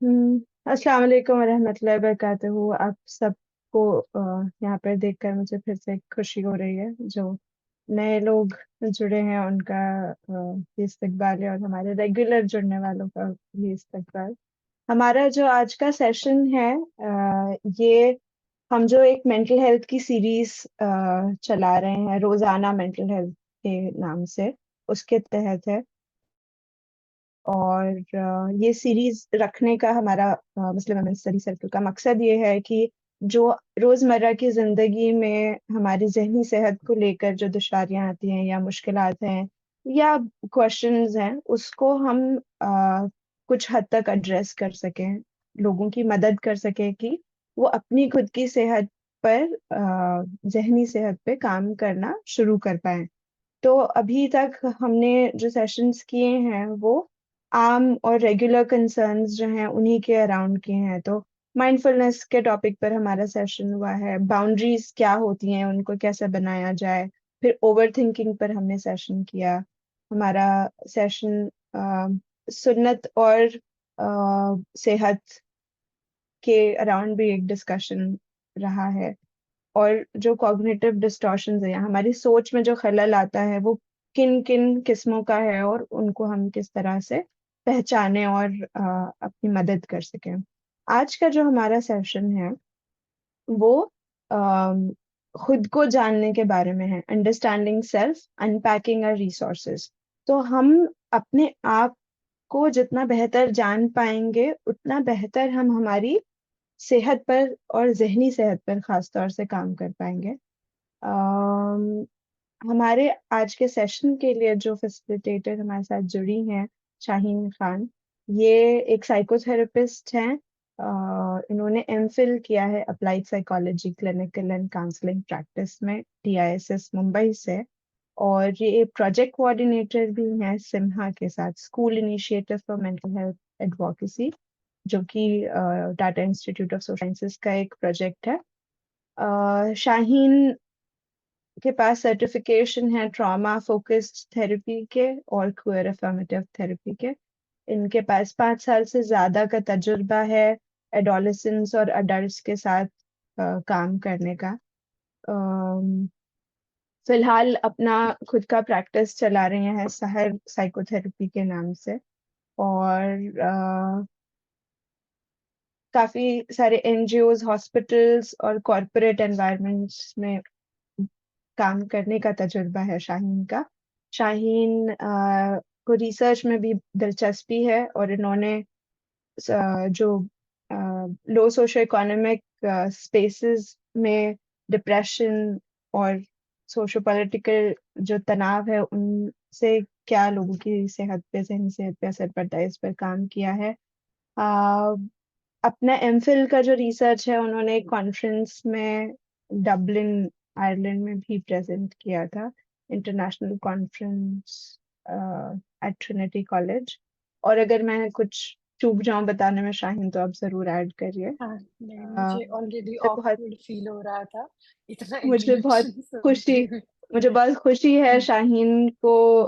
अस्सलाम वालेकुम रहमतुल्लाहि वबरकातुहू। आप सबको यहाँ पर देखकर मुझे फिर से खुशी हो रही है। जो नए लोग जुड़े हैं उनका भी इस्तकबाल है, और हमारे रेगुलर जुड़ने वालों का भी इस्तकबाल। हमारा जो आज का सेशन है, ये हम जो एक मेंटल हेल्थ की सीरीज चला रहे हैं, रोजाना मेंटल हेल्थ के नाम से, उसके तहत है। और ये सीरीज रखने का हमारा मुस्लिम वुमेन्स स्टडी सर्कल का मकसद ये है कि जो रोजमर्रा की जिंदगी में हमारी जहनी सेहत को लेकर जो दुश्वारियां आती हैं या मुश्किलात हैं या क्वेश्चंस हैं, उसको हम कुछ हद तक एड्रेस कर सकें, लोगों की मदद कर सकें कि वो अपनी खुद की सेहत पर, जहनी सेहत पे काम करना शुरू कर पाए। तो अभी तक हमने जो सेशंस किए हैं वो आम और रेगुलर कंसर्न्स जो हैं उन्हीं के अराउंड किए हैं। तो माइंडफुलनेस के टॉपिक पर हमारा सेशन हुआ है, बाउंड्रीज क्या होती हैं, उनको कैसे बनाया जाए। फिर ओवर थिंकिंग पर हमने सेशन किया। हमारा सेशन सुन्नत और सेहत के अराउंड भी एक डिस्कशन रहा है। और जो कॉग्निटिव डिस्टॉर्शंस है, हमारी सोच में जो खलल आता है, वो किन किन किस्मों का है और उनको हम किस तरह से पहचाने और अपनी मदद कर सकें। आज का जो हमारा सेशन है वो अम, खुद को जानने के बारे में है, understanding self, unpacking our resources. तो हम अपने आप को जितना बेहतर जान पाएंगे, उतना बेहतर हम हमारी सेहत पर और जहनी सेहत पर खास तौर से काम कर पाएंगे। अम, हमारे आज के सेशन के लिए जो फैसिलिटेटर हमारे साथ जुड़ी हैं, शाहीन खान, ये एक साइकोथेरेपिस्ट हैं। इन्होंने एमफिल किया है applied psychology clinical and counselling practice में, TISS मुंबई से। और ये प्रोजेक्ट कोऑर्डिनेटर भी हैं सिम्हा के साथ, school initiative for mental health advocacy, जो कि Tata institute of social sciences का एक प्रोजेक्ट है। शाहीन के पास सर्टिफिकेशन है ट्रॉमा फोकस्ड थेरेपी के और क्वेयर अफर्मेटिव थेरेपी के। इनके पास 5 साल से ज्यादा का तजुर्बा है एडोलेसेंस और अडल्ट्स के साथ काम करने का। अम, फिलहाल अपना खुद का प्रैक्टिस चला रहे हैं सहर साइकोथेरेपी के नाम से। और काफी सारे NGOs, हॉस्पिटल्स और कॉरपोरेट एनवायरनमेंट्स में काम करने का तजुर्बा है शाहीन का। शाहीन को रिसर्च में भी दिलचस्पी है, और इन्होंने जो लो सोशो इकोनॉमिक स्पेसेस में डिप्रेशन और सोशो पॉलिटिकल जो तनाव है, उनसे क्या लोगों की सेहत पे, जहनी सेहत पे असर पड़ता है, इस पर काम किया है। अ, अपना एमफिल का जो रिसर्च है, उन्होंने एक कॉन्फ्रेंस में डबलिन आयरलैंड में भी प्रेजेंट किया था, international conference at Trinity College. और अगर मैं कुछ चूक जाऊं बताने में शाहीन, तो आप जरूर ऐड करिए। हाँ, नहीं, अ, मुझे ऑलरेडी मुझे बहुत ऑकवर्ड फील हो रहा था इतना मुझे बहुत इंट्रोडक्शन सुन खुशी के। मुझे बहुत खुशी है शाहीन को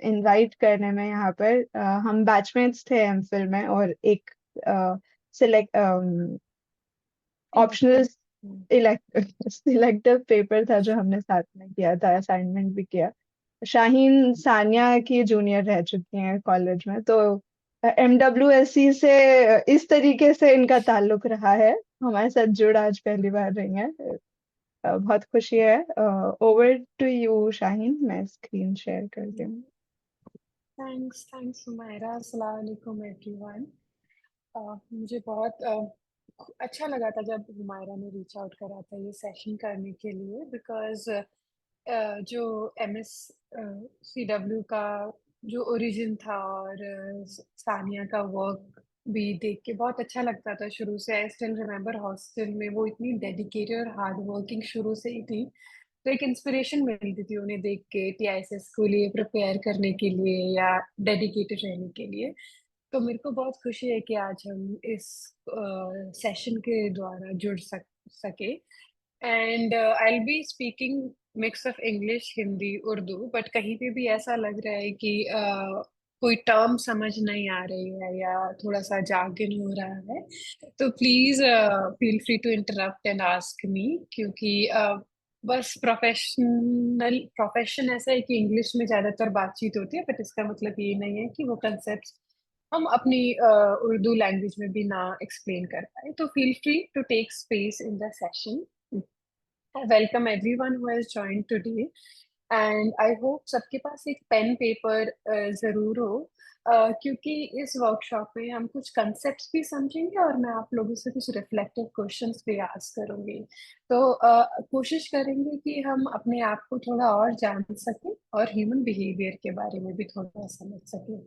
इनवाइट करने में यहाँ पर। हम बैचमेट्स थे एमफिल में, और एक select optional elective. Selective paper था जो हमने साथ में किया था, असाइनमेंट भी किया। शाहीन सानिया की जूनियर रह चुकी हैं कॉलेज में, तो MWSC से इस तरीके से इनका ताल्लुक रहा है। हमारे साथ जुड़ आज पहली बार रही हैं। बहुत खुशी है। ओवर टू यू शाहीन, मैं स्क्रीन शेयर कर दूँ। Thanks thanks Humaira. अस्सलाम वालेकुम एवरीवन। मुझे बहुत अच्छा लगा था जब हुमायरा ने रीच आउट करा था ये सेशन करने के लिए, बिकॉज जो MSCW का जो ओरिजिन था और सानिया का वर्क भी देख के बहुत अच्छा लगता था शुरू से। आई स्टिल रिमेम्बर हॉस्टल में वो इतनी डेडिकेटेड और हार्ड वर्किंग शुरू से ही थी, तो एक इंस्पिरेशन मिलती थी उन्हें देख के TISS के लिए प्रिपेयर करने के लिए या डेडिकेटेड रहने के लिए। तो मेरे को बहुत खुशी है कि आज हम इस सेशन के द्वारा जुड़ सके। And I be speaking mix of English, Hindi, Urdu, but कहीं पे भी ऐसा लग रहा है कि कोई टर्म समझ नहीं आ रही है या थोड़ा सा जार्गन हो रहा है, तो please feel free to interrupt and ask me, क्योंकि बस प्रोफेशन ऐसा है कि इंग्लिश में ज्यादातर बातचीत होती है, बट इसका मतलब ये नहीं है कि वो कंसेप्ट हम अपनी उर्दू लैंग्वेज में भी ना एक्सप्लेन कर पाए। तो feel free to take space in the session. I welcome everyone who has joined today, and I hope सबके पास एक पेन पेपर जरूर हो, क्योंकि इस वर्कशॉप में हम कुछ कंसेप्ट्स भी समझेंगे और मैं आप लोगों से कुछ रिफ्लेक्टिव क्वेश्चंस भी आस्क करूंगी। तो कोशिश करेंगे कि हम अपने आप को थोड़ा और जान सकें और ह्यूमन बिहेवियर के बारे में भी थोड़ा समझ सकें।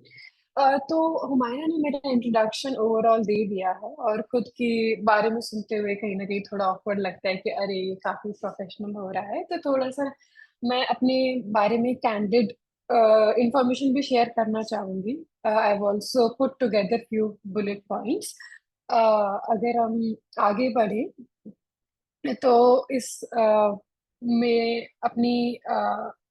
तो हुमायूं ने मेरा इंट्रोडक्शन ओवरऑल दे दिया है, और खुद के बारे में सुनते हुए कहीं ना कहीं थोड़ा ऑकवर्ड लगता है कि अरे ये काफी प्रोफेशनल हो रहा है, तो थोड़ा सा मैं अपने बारे में कैंडिड इंफॉर्मेशन भी शेयर करना चाहूंगी। I have also put together few bullet points. अगर हम आगे बढ़े तो इस में अपनी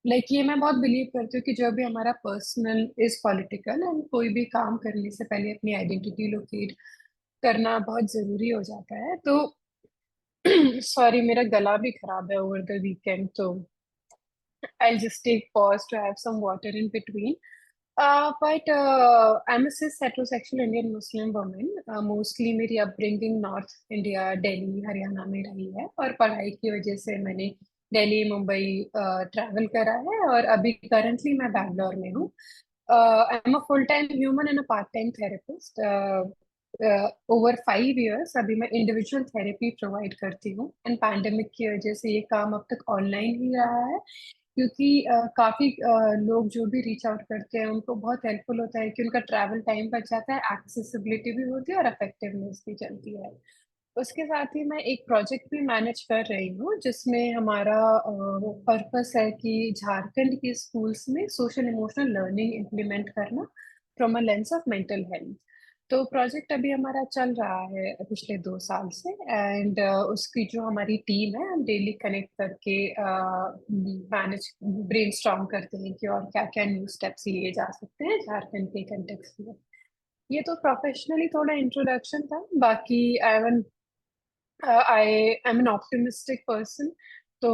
लाइक ये मैं बहुत बिलीव करती हूँ कि जो भी हमारा पर्सनल इज पॉलिटिकल, एंड कोई भी काम करने से पहले अपनी आइडेंटिटी लोकेट करना बहुत जरूरी हो जाता है। तो सॉरी, मेरा गला भी खराब है ओवर द वीकेंड, तो I'll just take pause to have some water in between. But I'm a cis heterosexual Indian Muslim woman. Mostly मेरी upbringing North India, Delhi, Haryana में रही है, और पढ़ाई की वजह से मैंने दिल्ली, मुंबई ट्रैवल करा है, और अभी करंटली मैं बैंगलोर में हूँ। I am a full time human and a part time therapist. Over 5 years अभी मैं इंडिविजुअल थेरेपी प्रोवाइड करती हूँ, एंड पैंडेमिक की वजह से ये काम अब तक ऑनलाइन ही रहा है, क्योंकि काफी लोग जो भी रीच आउट करते हैं उनको बहुत हेल्पफुल होता है कि उनका ट्रैवल टाइम बच जाता है, एक्सेसिबिलिटी भी होती है और इफेक्टिवनेस भी चलती है। उसके साथ ही मैं एक प्रोजेक्ट भी मैनेज कर रही हूँ, जिसमें हमारा पर्पस है कि झारखंड के स्कूल्स में सोशल इमोशनल लर्निंग इम्प्लीमेंट करना from a lens of mental health. तो प्रोजेक्ट अभी हमारा चल रहा है पिछले 2 साल से, एंड उसकी जो हमारी टीम है, हम डेली कनेक्ट करके मैनेज ब्रेनस्टॉर्म करते हैं कि और क्या क्या न्यू स्टेप्स लिए जा सकते हैं झारखंड के कंटेक्स्ट में। ये तो प्रोफेशनली थोड़ा इंट्रोडक्शन था। बाकी I am an optimistic person. तो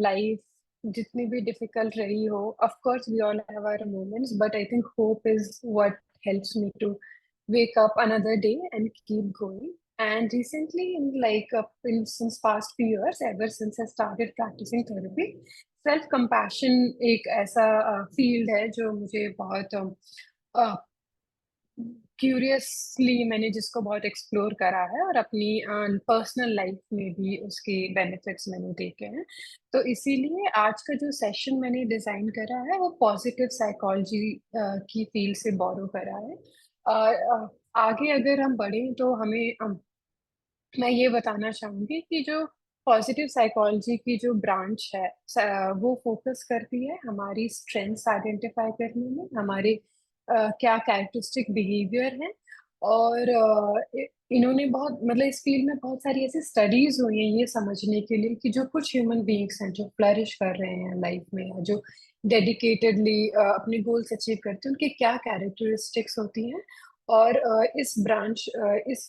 लाइफ जितनी भी डिफिकल्ट रही हो, of course we all have our moments, but I think hope is what helps me to wake up another day and keep going. And recently, since past few years, ever since I started practicing therapy, self compassion एक ऐसा field है जो मुझे बहुत curiously मैंने जिसको बहुत explore करा है, और अपनी पर्सनल लाइफ में भी उसके बेनिफिट्स मैंने देखे हैं। तो इसीलिए आज का जो सेशन मैंने डिजाइन करा है वो पॉजिटिव साइकोलॉजी की फील्ड से बोरो करा है। और आगे अगर हम बढ़ें तो मैं ये बताना चाहूंगी कि जो पॉजिटिव साइकोलॉजी की जो ब्रांच है, वो फोकस करती है हमारी स्ट्रेंथ्स आइडेंटिफाई करने में, हमारे क्या कैरेक्टरिस्टिक बिहेवियर है। और इन्होंने बहुत मतलब इस फील्ड में बहुत सारी ऐसी स्टडीज हुई हैं ये समझने के लिए कि जो कुछ ह्यूमन बीइंग्स हैं जो फ्लरिश कर रहे हैं लाइफ में, या जो डेडिकेटेडली अपने गोल्स अचीव करते हैं, उनके क्या कैरेक्टरिस्टिक्स होती हैं। और इस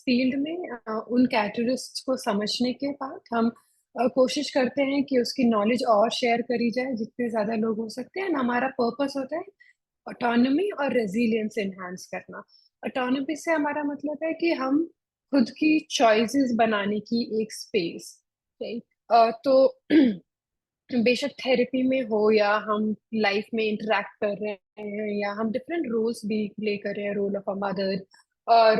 फील्ड में उन कैटलिस्ट को समझने के बाद हम कोशिश करते हैं कि उसकी नॉलेज और शेयर करी जाए जितने ज्यादा लोग हो सकते हैं। And हमारा पर्पस होता है ऑटोनॉमी और रेजिलियंस एनहांस करना। ऑटोनॉमी से हमारा मतलब है कि हम खुद की चॉइसेस बनाने की एक स्पेस, राइट। तो बेशक थेरेपी में हो या हम लाइफ में इंटरेक्ट कर रहे हैं, या हम डिफरेंट रोल्स भी प्ले कर रहे हैं, role of a mother,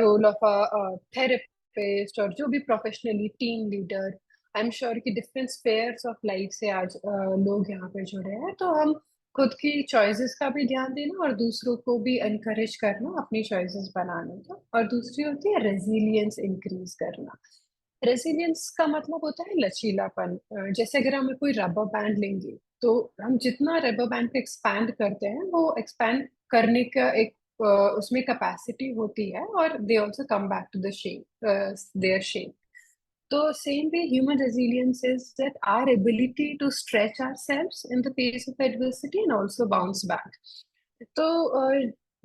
role of a therapist, और जो भी professionally team leader. I am sure कि डिफरेंट स्पेयर्स ऑफ लाइफ से आज लोग यहाँ पे जुड़े हैं। तो हम खुद की चॉइसेस का भी ध्यान देना और दूसरों को भी एनकरेज करना अपनी चॉइसेस बनाने का। और दूसरी होती है रेजिलियंस इंक्रीज करना। रेजिलियंस का मतलब होता है लचीलापन। जैसे अगर हम कोई रबर बैंड लेंगे, तो हम जितना रबर बैंड को एक्सपैंड करते हैं वो एक्सपैंड करने का एक उसमें कैपेसिटी होती है, और they also come back to the shape, their shape. तो same way human resilience is that our ability to stretch ourselves in the face of adversity and also bounce back. तो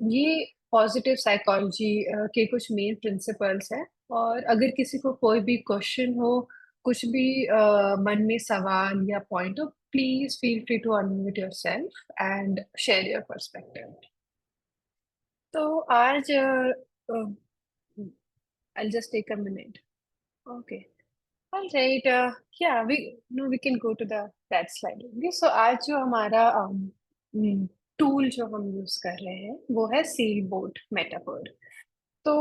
ये पॉजिटिव साइकोलॉजी के कुछ main principles हैं। और अगर किसी को कोई भी क्वेश्चन हो, कुछ भी मन में सवाल या पॉइंट हो, please feel free to unmute yourself and share your perspective. तो आज I'll just take a minute. Okay. All right. Yeah, we no, we can go to the that slide. Okay. So आज जो हमारा tool जो हम use कर रहे हैं वो है सेल बोट मेटाफोर। तो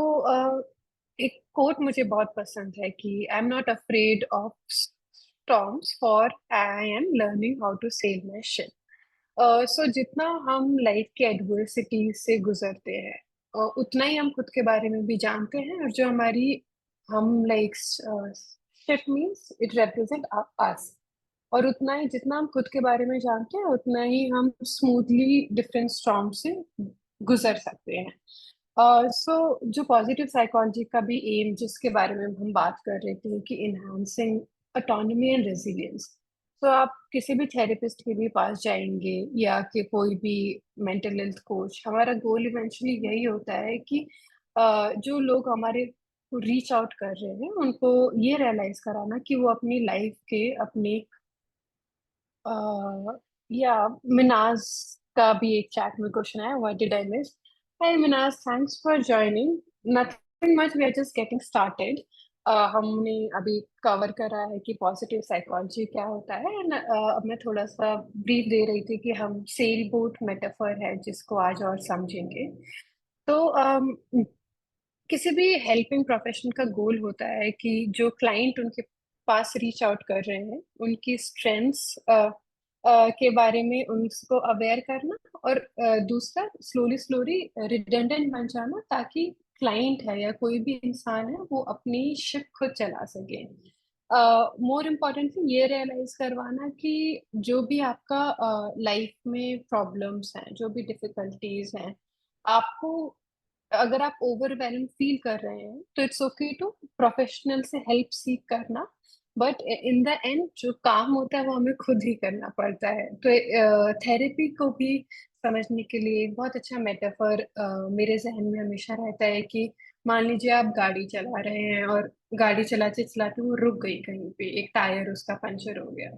एक कोट मुझे बहुत पसंद है कि I am not afraid of storms for I am learning how to sail my ship. So जितना हम लाइफ के एडवर्सिटी से गुजरते हैं, उतना ही हम खुद के बारे में भी जानते हैं। और जो हमारी हम like ship means it represent us. और उतना ही जितना हम खुद के बारे में जानते हैं, उतना ही हम स्मूथली डिफरेंट स्टॉर्म से गुजर सकते हैं। सो जो पॉजिटिव साइकोलॉजी का भी एम जिसके बारे में हम बात कर रहे थे कि इन्हांसिंग ऑटोनॉमी एंड रेजिलियंस। तो आप किसी भी थेरेपिस्ट के भी पास जाएंगे या कि कोई भी मेंटल हेल्थ कोच, हमारा गोल इवेंचुअली यही होता है कि जो लोग हमारे को रीच आउट कर रहे हैं उनको ये रियलाइज कराना कि वो अपनी लाइफ के अपने या मिनाज का भी एक चैट में क्वेश्चन है, what did I miss. Hi Minaz, thanks for joining. Nothing much, we are just getting started. हमने अभी कवर करा है कि पॉजिटिव साइकोलॉजी क्या होता है। एंड अब मैं थोड़ा सा ब्रीफ दे रही थी कि हम सेल बोट मेटाफर है जिसको आज और समझेंगे। तो किसी भी हेल्पिंग प्रोफेशन का गोल होता है कि जो क्लाइंट उनके पास रीच आउट कर रहे हैं उनकी स्ट्रेंथ्स के बारे में उनको अवेयर करना। और दूसरा, स्लोली स्लोली रिडंडेंट बन जाना ताकि क्लाइंट है या कोई भी इंसान है वो अपनी शिप खुद चला सके। मोर इम्पोर्टेंटली ये रियलाइज करवाना कि जो भी आपका लाइफ में प्रॉब्लम्स हैं, जो भी डिफिकल्टीज हैं, आपको अगर आप ओवरवेलम फील कर रहे हैं तो इट्स ओके टू प्रोफेशनल से हेल्प सीख करना। बट इन द एंड जो काम होता है वो हमें खुद ही करना पड़ता है। तो थेरेपी को भी समझने के लिए एक बहुत अच्छा मेटाफर मेरे जहन में हमेशा रहता है कि मान लीजिए आप गाड़ी चला रहे हैं और गाड़ी चलाते चलाते वो रुक गई कहीं पे, एक टायर उसका पंचर हो गया।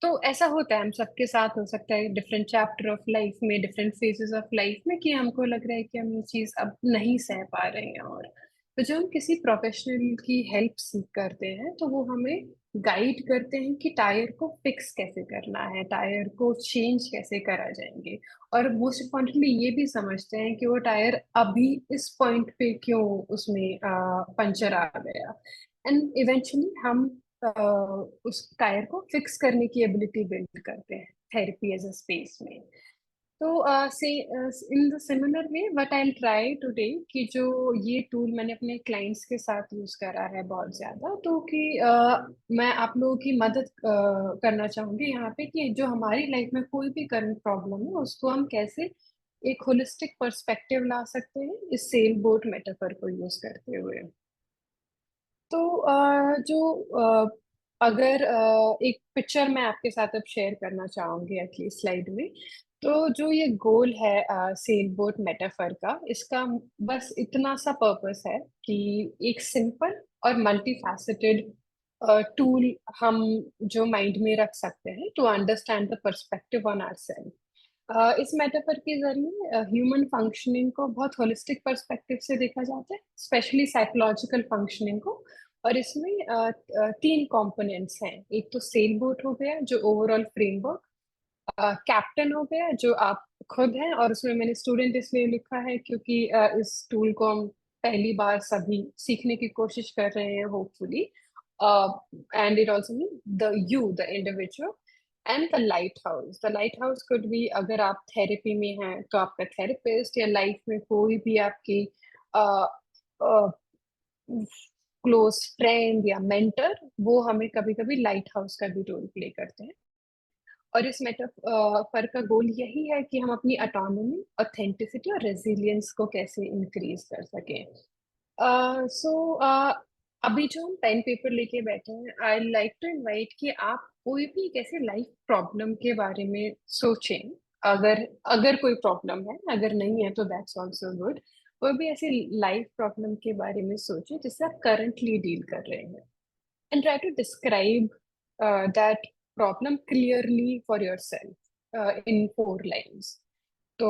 तो ऐसा होता है, हम सबके साथ हो सकता है डिफरेंट चैप्टर ऑफ लाइफ में, डिफरेंट फेजेस ऑफ लाइफ में, कि हमको लग रहा है कि हम ये चीज अब नहीं सह पा रहे हैं। और तो जब हम किसी प्रोफेशनल की हेल्प सीख करते हैं तो वो हमें गाइड करते हैं कि टायर को फिक्स कैसे करना है, टायर को चेंज कैसे करा जाएंगे। और मोस्ट इम्पोर्टेंटली ये भी समझते हैं कि वो टायर अभी इस पॉइंट पे क्यों उसमें पंचर आ गया। एंड इवेंचुअली हम अ, उस टायर को फिक्स करने की एबिलिटी बिल्ड करते हैं थेरेपी एज अ स्पेस में। तो से in the similar way what I will try today कि जो ये टूल मैंने अपने क्लाइंट्स के साथ यूज करा है बहुत ज्यादा, तो कि मैं आप लोगों की मदद करना चाहूंगी यहाँ पे कि जो हमारी लाइफ में कोई भी करंट प्रॉब्लम है उसको हम कैसे एक होलिस्टिक पर्सपेक्टिव ला सकते हैं इस सेल बोट मेटाफर को यूज करते हुए। तो अगर एक पिक्चर मैं आपके साथ अब शेयर करना चाहूंगी अगली स्लाइड में। तो जो ये गोल है सेल बोट मेटाफर का, इसका बस इतना सा पर्पस है कि एक सिंपल और मल्टी फैसेटेड टूल हम जो माइंड में रख सकते हैं to understand the perspective on ourselves. इस मेटाफर के जरिए ह्यूमन फंक्शनिंग को बहुत होलिस्टिक पर्सपेक्टिव से देखा जाता है, स्पेशली साइकोलॉजिकल फंक्शनिंग को। और इसमें तीन कंपोनेंट्स हैं। एक तो सेल बोट हो गया जो ओवरऑल फ्रेमवर्क, कैप्टन हो गया जो आप खुद हैं, और उसमें मैंने स्टूडेंट इसलिए लिखा है क्योंकि इस टूल को हम पहली बार सभी सीखने की कोशिश कर रहे हैं hopefully. And it also mean the you the individual and the light house could be, अगर आप थेरेपी में हैं तो आपका थेरेपिस्ट, या लाइफ में कोई भी आपकी क्लोज फ्रेंड या मेंटर, वो हमें कभी कभी लाइट हाउस का भी रोल प्ले करते हैं। और इस मेटाफर का गोल यही है कि हम अपनी ऑटोनॉमी, ऑथेंटिसिटी और रेजिलियंस को कैसे इंक्रीज कर सकें। सो अभी जो हम पेन पेपर लेके बैठे हैं, आई लाइक टू इनवाइट कि आप कोई भी एक ऐसे लाइफ प्रॉब्लम के बारे में सोचें अगर अगर कोई प्रॉब्लम है, अगर नहीं है तो दैट्स ऑल्सो गुड। कोई भी ऐसी लाइफ प्रॉब्लम के बारे में सोचो जिससे आप करंटली डील कर रहे हैं, and try to describe that problem clearly for yourself in 4 lines. तो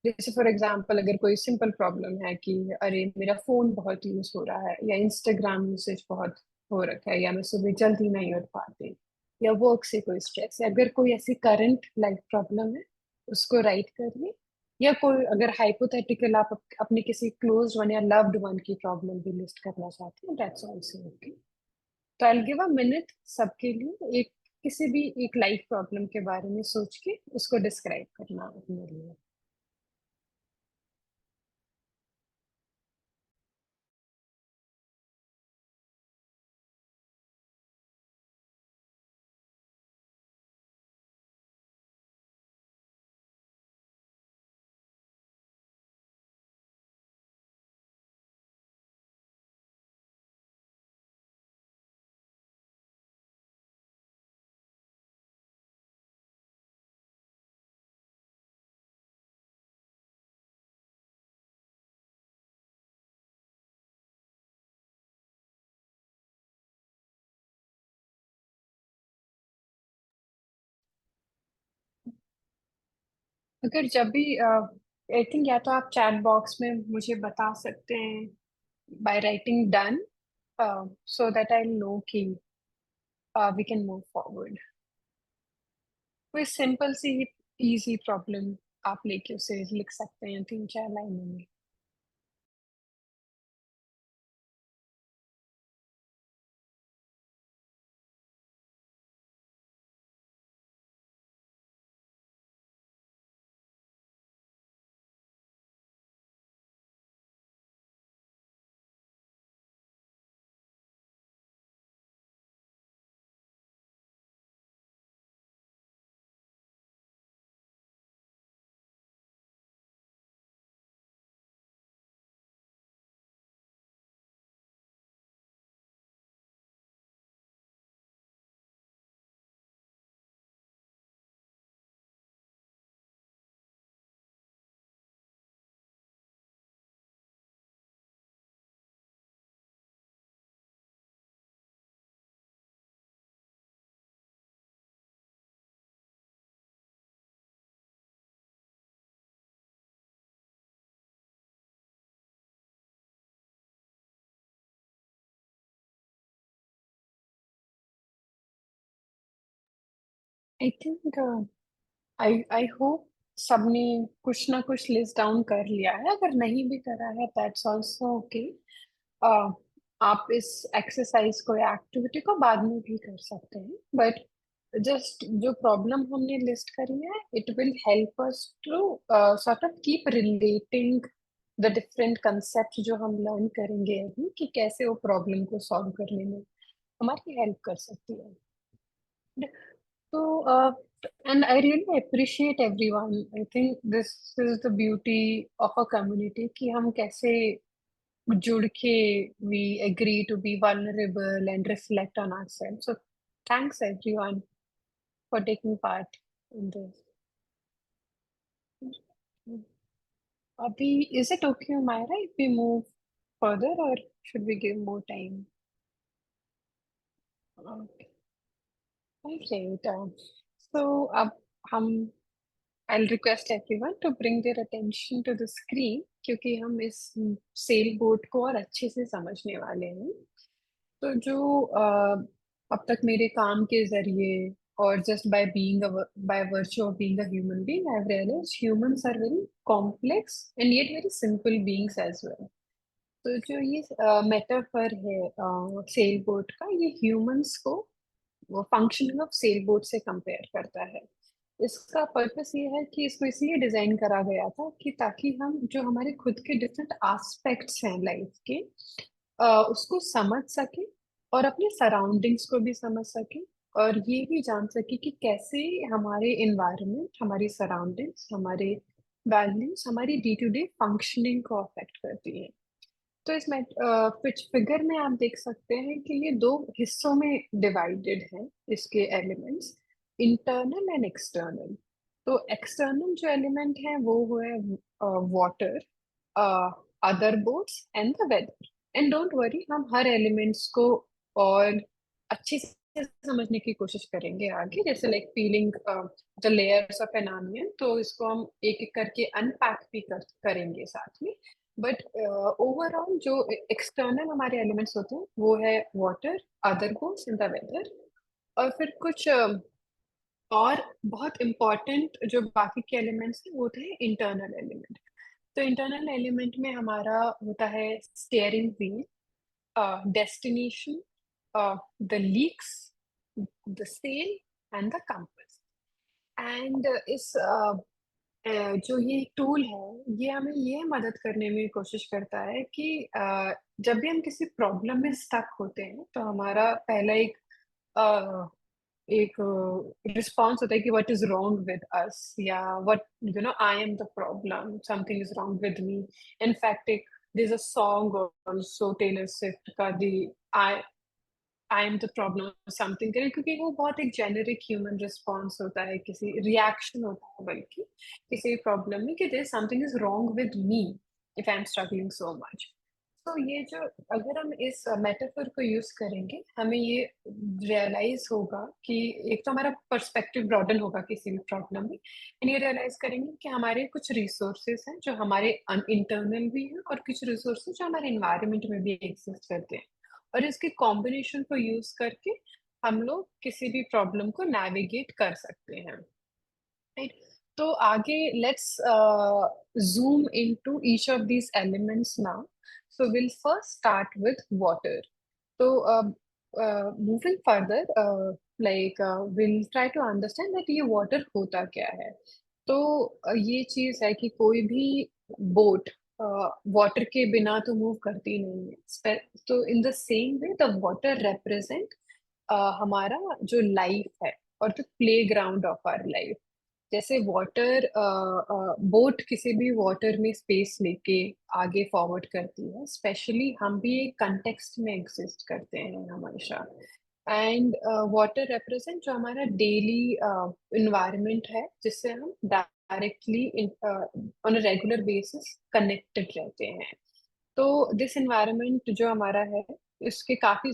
जैसे फॉर एग्जांपल अगर कोई सिंपल प्रॉब्लम है कि अरे मेरा फोन बहुत यूज हो रहा है, या इंस्टाग्राम यूसेज बहुत हो रखा है, या मैं सुबह जल्दी नहीं उठ पाती, या वर्क से कोई स्ट्रेस है, अगर कोई ऐसी करंट लाइफ प्रॉब्लम है उसको राइट करिए। या कोई अगर हाइपोथेटिकल आप अपने किसी क्लोज वन या लव्ड वन की प्रॉब्लम भी लिस्ट करना चाहते हैं, दैट्स ऑल्सो ओके। तो आई गिव अ मिनट सबके लिए, एक किसी भी एक लाइफ प्रॉब्लम के बारे में सोच के उसको डिस्क्राइब करना अपने लिए। अगर जब भी आई थिंक, या तो आप चैट बॉक्स में मुझे बता सकते हैं by writing done, so that I know कि वी कैन मूव फॉरवर्ड। कोई सिंपल सी इजी प्रॉब्लम आप लेके उसे लिख सकते हैं 3-4 लाइनों में। आई थिंक, आई होप सबने कुछ ना कुछ लिस्ट डाउन कर लिया है। अगर नहीं भी करा है दैट्स ऑल्सो ओके। आप इस एक्सरसाइज को या एक्टिविटी को बाद में भी कर सकते हैं, बट जस्ट जो प्रॉब्लम हमने लिस्ट करी है, it will help us to sort of keep relating the different concept जो हम लर्न करेंगे अभी, कि कैसे वो प्रॉब्लम को सॉल्व करने में हमारी हेल्प कर सकती है। So, and I really appreciate everyone. I think this is the beauty of a community कि हम कैसे जुड़ के we agree to be vulnerable and reflect on ourselves. So, thanks everyone for taking part in this. Abhi, is it okay, Myra, if we move further, or should we give more time? Okay. Right. So, अब हम I'll request everyone to bring their attention to the screen, क्योंकि हम इस sail boat को और अच्छे से समझने वाले हैं। तो जो अब तक मेरे काम के जरिए और just by virtue of being a human being, I have realised humans are very complex and yet very simple beings as well. तो जो ये मेटाफर है सेल बोट का, ये ह्यूमंस को वो फंक्शनिंग ऑफ सेल बोट से कंपेयर करता है। इसका पर्पस ये है कि इसको इसलिए डिजाइन करा गया था कि ताकि हम जो हमारे खुद के डिफरेंट एस्पेक्ट्स हैं लाइफ के, उसको समझ सके, और अपने सराउंडिंग्स को भी समझ सके, और ये भी जान सके कि कैसे हमारे इन्वायरमेंट, हमारी सराउंडिंग्स, हमारे वैल्यूज हमारी डे टू डे फंक्शनिंग को अफेक्ट करती हैं। तो इसमें कुछ फिगर में आप देख सकते हैं कि ये दो हिस्सों में डिवाइडेड है, इसके एलिमेंट्स, इंटरनल एंड एक्सटर्नल। तो एक्सटर्नल जो एलिमेंट है वो है water, other boats and the weather. And don't worry, हम हर एलिमेंट्स को और अच्छे से समझने की कोशिश करेंगे आगे, जैसे like peeling the layers of an onion, तो इसको हम एक एक करके अनपैक भी करेंगे साथ में। बट ओवरऑल जो एक्सटर्नल हमारे एलिमेंट्स होते हैं वो है water, other boats in the weather. और फिर कुछ और बहुत इम्पोर्टेंट जो बाकी के एलिमेंट्स हैं वो थे इंटरनल एलिमेंट। तो इंटरनल एलिमेंट में हमारा होता है steering wheel, destination, the leaks, the sail and the compass. And इस जो ये टूल है ये हमें ये मदद करने में कोशिश करता है कि जब भी हम किसी प्रॉब्लम में स्टक होते हैं तो हमारा पहला एक रिस्पॉन्स होता है कि what is wrong with us, या what you know I am the problem, something is wrong with me. In fact एक there is a song also Taylor Swift का, the I I am the problem something करे, क्योंकि वो बहुत एक generic human response होता है, किसी रिएक्शन होता है बल्कि किसी प्रॉब्लम में, कि there something is wrong with me if I am struggling so much. तो ये जो, अगर हम इस मेटाफर को यूज करेंगे हमें ये रियलाइज होगा कि एक तो हमारा पर्सपेक्टिव ब्रॉडन होगा किसी भी प्रॉब्लम में, एंड ये रियलाइज करेंगे कि हमारे कुछ रिसोर्सेज हैं जो हमारे इंटरनल भी हैं और कुछ रिसोर्सेज जो हमारे इन्वायरमेंट में भी एग्जिस्ट करते हैं, और इसके कॉम्बिनेशन को यूज करके हम लोग किसी भी प्रॉब्लम को नेविगेट कर सकते हैं। राइट। तो आगे let's zoom into each of these elements now. So we'll first start with water. So moving further, we'll try to understand that ये water होता क्या है। तो ये चीज है कि कोई भी बोट वाटर के बिना तो मूव करती नहीं है। तो in the same way the water represent हमारा जो लाइफ है और the play ground of our life. जैसे वाटर, बोट किसी भी वाटर में स्पेस लेके आगे फॉरवर्ड करती है, स्पेशली हम भी एक कंटेक्स्ट में एग्जिस्ट करते हैं हमेशा। एंड वाटर रिप्रेजेंट जो हमारा डेली इन्वायरमेंट है जिससे हम directly on a regular basis connected रहते हैं। तो दिस एनवायरनमेंट जो हमारा है इसके काफी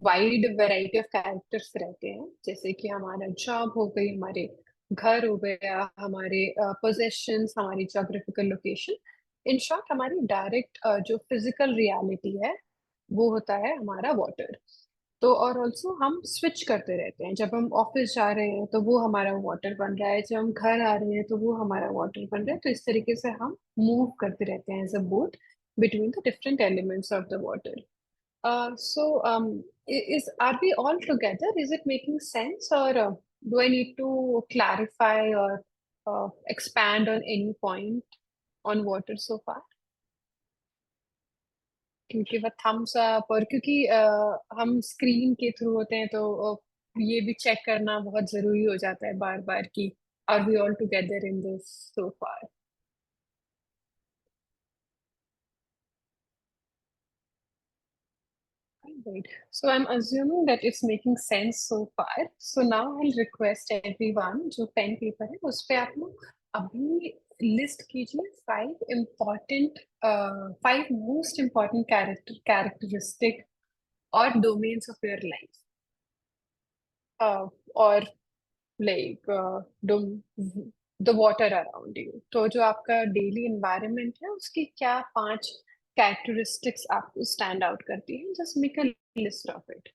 वाइड वैरायटी ऑफ कैरेक्टर्स रहते हैं, जैसे कि हमारा जॉब हो गई, हमारे घर हो गया, हमारे पोजेशंस, हमारी जोग्राफिकल लोकेशन। इन शॉर्ट हमारी डायरेक्ट जो फिजिकल रियलिटी है वो होता है हमारा वाटर। तो और ऑल्सो हम स्विच करते रहते हैं, जब हम ऑफिस जा रहे हैं तो वो हमारा वाटर बन रहा है, जब हम घर आ रहे हैं तो वो हमारा वाटर बन रहा है। तो इस तरीके से हम मूव करते रहते हैं as a boat between the different elements of the water. Is are we all together? Is it making sense, or do I need to clarify or expand on any point on water so far? क्योंकि वह Thums up, और क्योंकि हम screen के through होते हैं तो ये भी चेक करना बहुत जरूरी हो जाता है बार बार कि are we all together in this so far. Right. So I'm assuming that it's making sense so far. So now I'll request everyone जो पेन पेपर है उस पे आप लोग अभी लिस्ट कीजिए फाइव मोस्ट इम्पॉर्टेंट कैरेक्टरिस्टिक और डोमेन्स ऑफ योर लाइफ, और like the water around you. तो जो आपका डेली एनवायरनमेंट है उसकी क्या पांच कैरेक्टरिस्टिक्स आपको स्टैंड आउट करती हैं, just make a list of it.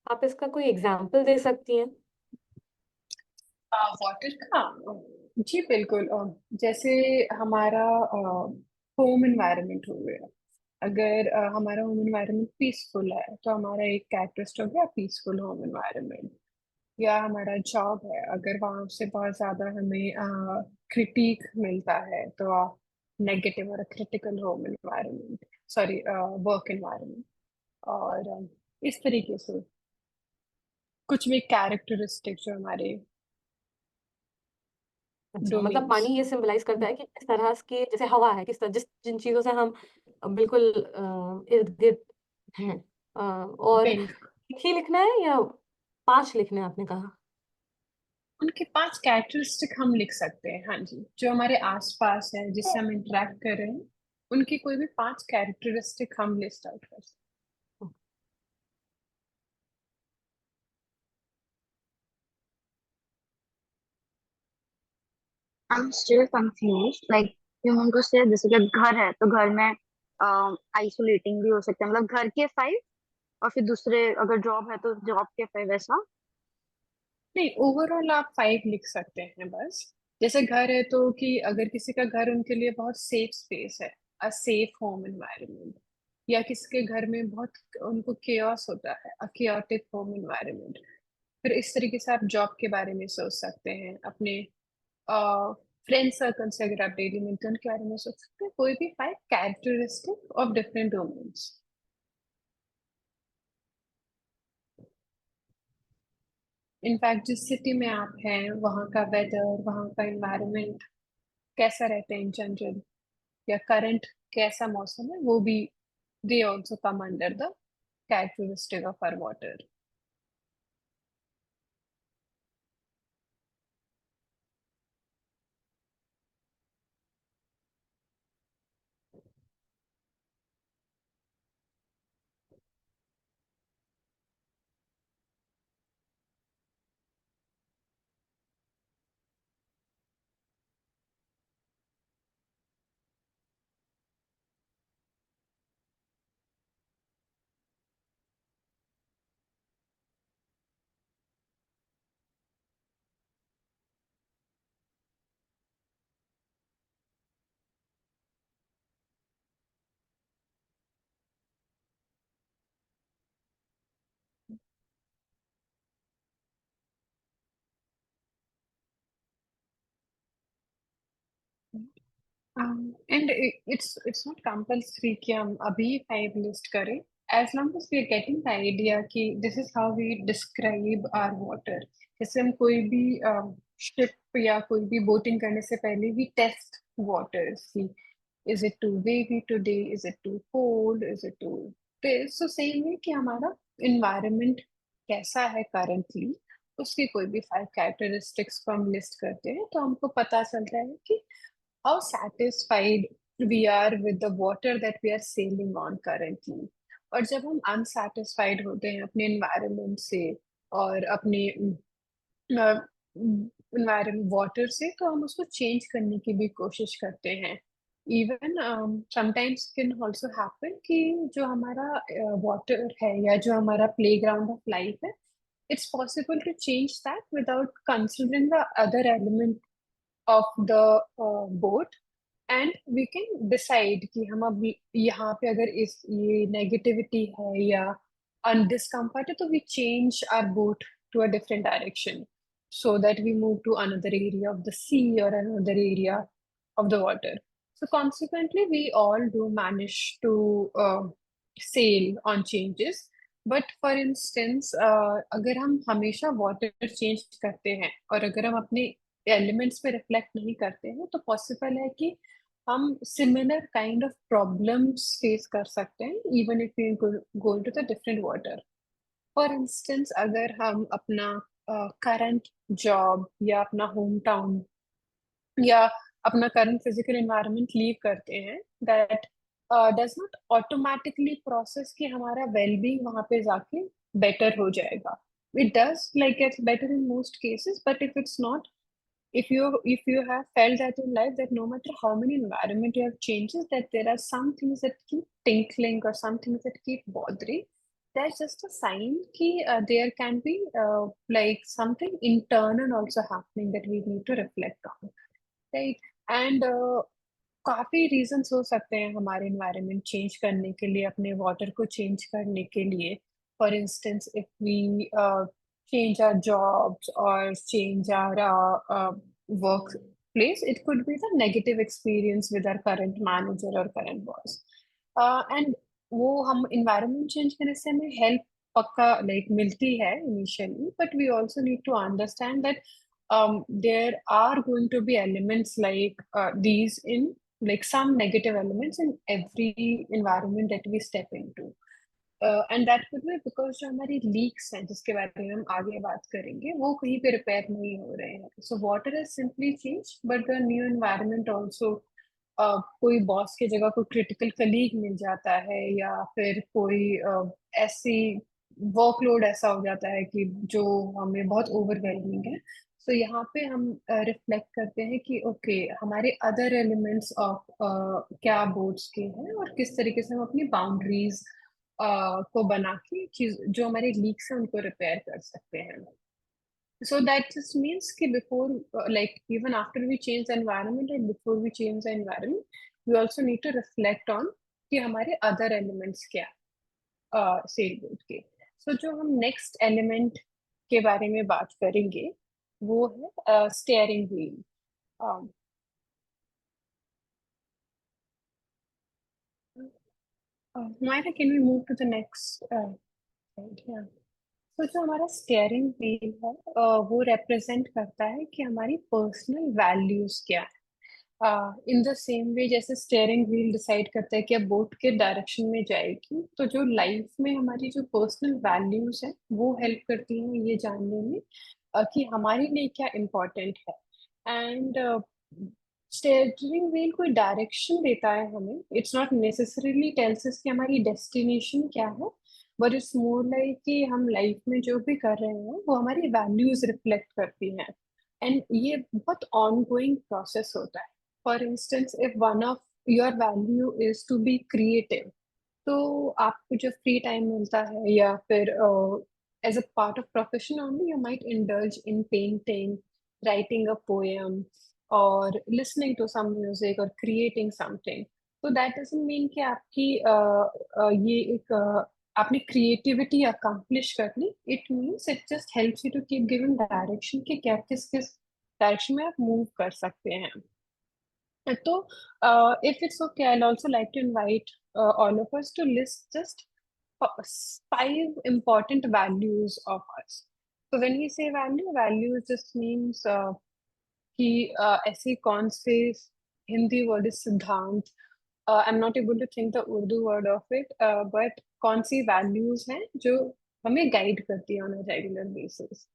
आप इसका कोई एग्जाम्पल दे सकती हैं? वाटर का, जी बिल्कुल। जैसे हमारा होम एनवायरनमेंट हो गया, अगर हमारा होम एनवायरनमेंट पीसफुल है तो हमारा एक कैरेक्टरिस्ट हो गया पीसफुल होम एनवायरनमेंट। या हमारा जॉब है, अगर वहां से बहुत ज्यादा हमें क्रिटिक मिलता है तो नेगेटिव और critical home environment, sorry work environment. और इस तरीके से कुछ भी कैरेक्टरिस्टिक जो हमारे। अच्छा, मतलब डोमेन्स। पानी ये सिंबलाइज करता है कि किस तरह की, जैसे हवा है, किस तरह जिन चीजों से हम बिल्कुल इर्द गिर्द हैं। और बिल्कुल। एक ही लिखना है या 5 लिखने हैं आपने कहा? उनके 5 कैरेक्टरिस्टिक हम लिख सकते हैं, हाँ जी, जो हमारे आसपास है, जिससे हम इंटरेक्ट कर रहे हैं, उनकी कोई भी 5 कैरेक्टरिस्टिक हम लिस्ट आउट कर सकते I'm still confused. Like you mean to say जैसे कि घर है तो घर में आइसोलेटिंग भी हो सकता है, मतलब घर के 5 और फिर दूसरे अगर जॉब है तो जॉब के 5 ऐसा। हैं। नहीं, ओवरऑल आप 5 लिख सकते हैं बस। जैसे घर है तो कि अगर किसी का घर उनके लिए बहुत सेफ स्पेस है, अ सेफ होम एनवायरनमेंट, या किसी के घर में बहुत उनको केओस होता है, अ केओटिक होम एनवायरनमेंट, फिर इस तरीके से आप जॉब के बारे में सोच सकते हैं। अपने फ्रेंड सर्कल से अगर आप डेली मिलते हैं उनके बारे में सोच सकते हैं। कोई भी 5 characteristic of different domains. In fact जिस सिटी में आप हैं वहाँ का वेदर, वहाँ का इन्वायरमेंट कैसा रहता है इन जनरल, या करंट कैसा मौसम है, वो भी they also come under the characteristic of our water. And it's not compulsory कि हम अभी 5 लिस्ट करें, as long as we are getting the idea कि this is how we describe our water. जैसे हम कोई भी शिप या कोई भी बोटिंग करने से पहले we test water, see is it too wavy today, is it too cold, is it too this. So same है कि हमारा इन्वायरमेंट कैसा है करंटली, उसकी कोई भी 5 कैरेक्टरिस्टिक्स को हम लिस्ट करते हैं तो हमको पता चलता है कि how satisfied we are with the water that we are sailing on currently। और जब हम अनसेटिस्फाइड होते हैं अपने एनवायरनमेंट से और अपने एनवायरनमेंट वाटर से, तो हम उसको चेंज करने की भी कोशिश करते हैं। Even sometimes can also happen कि जो हमारा वाटर है या जो हमारा प्लेग्राउंड ऑफ लाइफ है, it's possible to change that without considering the other element of the boat, and we can decide कि हम अब यहाँ पे अगर इस ये नेगेटिविटी है या अनडिस्कम्फर्ट है तो we change our boat to a different direction, so that we move to another area of the sea और another area of the water. So consequently, we all do manage to sail on changes. But for instance, अगर हम हमेशा water change करते हैं और अगर हम अपने एलिमेंट्स पे रिफ्लेक्ट नहीं करते हैं, तो पॉसिबल है कि हम similar kind of problems face कर सकते हैं even if we go to the different water. For instance, अगर हम अपना करंट जॉब या अपना होम टाउन या अपना करंट फिजिकल एनवायरनमेंट लीव करते हैं, that does not automatically process कि हमारा वेलबींग वहां पे जाके बेटर हो जाएगा। It does like it's better in most cases, but if it's not, if you have felt that in life, that no matter how many environment you have changes, that there are some things that keep tinkling or some things that keep bothering, that's just a sign कि there can be like something internal also happening that we need to reflect on, right? And काफी reasons हो सकते हैं हमारे environment change करने के लिए, अपने वाटर को चेंज करने के लिए। For instance, if we change our jobs or change our work place, it could be the negative experience with our current manager or current boss। And वो हम environment change करने से हमें help पक्का like मिलती है initially, but we also need to understand that there are going to be elements like these in like some negative elements in every environment that we step into. And that could be because जो हमारी leaks हैं जिसके बारे में हम आगे बात करेंगे वो कहीं पे रिपेयर नहीं हो रहे हैं. So water is simply change but the new environment also. कोई बॉस की जगह कोई क्रिटिकल कलीग मिल जाता है या फिर कोई ऐसी वर्कलोड ऐसा हो जाता है कि जो हमें बहुत ओवरवेलमिंग है. तो यहाँ पे हम रिफ्लेक्ट करते हैं कि ओके हमारे अदर एलिमेंट्स ऑफ क्या बोर्ड्स के हैं और किस तरीके से हम अपनी बाउंड्रीज को बना के चीज जो हमारे लीक्स हैं उनको रिपेयर कर सकते हैं. So that just means कि before like even after we change the environment and before we change the environment we also need to reflect on कि हमारे other elements क्या sailboat के. So जो हम next element के बारे में बात करेंगे वो है steering wheel. Myra, can we move to the next slide? Yeah. तो जो हमारा स्टेयरिंग व्हील है वो रिप्रेजेंट करता है कि हमारी पर्सनल वैल्यूज क्या है. इन द सेम वे जैसे स्टेयरिंग व्हील डिसाइड करता है कि अब बोट के डायरेक्शन में जाएगी तो जो लाइफ में हमारी जो पर्सनल वैल्यूज है वो हेल्प करती हैं ये जानने में कि हमारे लिए क्या इम्पोर्टेंट है. एंड स्टेयरिंग व्हील कोई डायरेक्शन देता है हमें. It's not necessarily tales us कि हमारी डेस्टिनेशन क्या है बट इट्स मोर लाइक कि हम लाइफ में जो भी कर रहे हैं वो हमारी वैल्यूज रिफ्लेक्ट करती हैं. एंड ये बहुत ऑन गोइंग प्रोसेस होता है. For instance if one of your value is to be creative तो आपको जब फ्री टाइम मिलता है या फिर as a part of profession only you might indulge in painting, writing a poem और लिसनिंग टू सम म्यूजिक और creating something. तो दैट डजंट मीन कि आपकी ये एक आपने क्रिएटिविटी अकम्प्लिश कर ली. It means it just helps you to keep giving direction कि क्या किस किस डायरेक्शन में आप मूव कर सकते हैं. तो if it's okay I'll also like to invite all of us to list just 5 important values of us. So when we say value just means कि ऐसे कौन से हिंदी वर्ड इज सिद्धांत. I am not able to think the Urdu word of it but कौन सी values हैं जो हमें गाइड करती है ऑन अ रेगुलर बेसिस.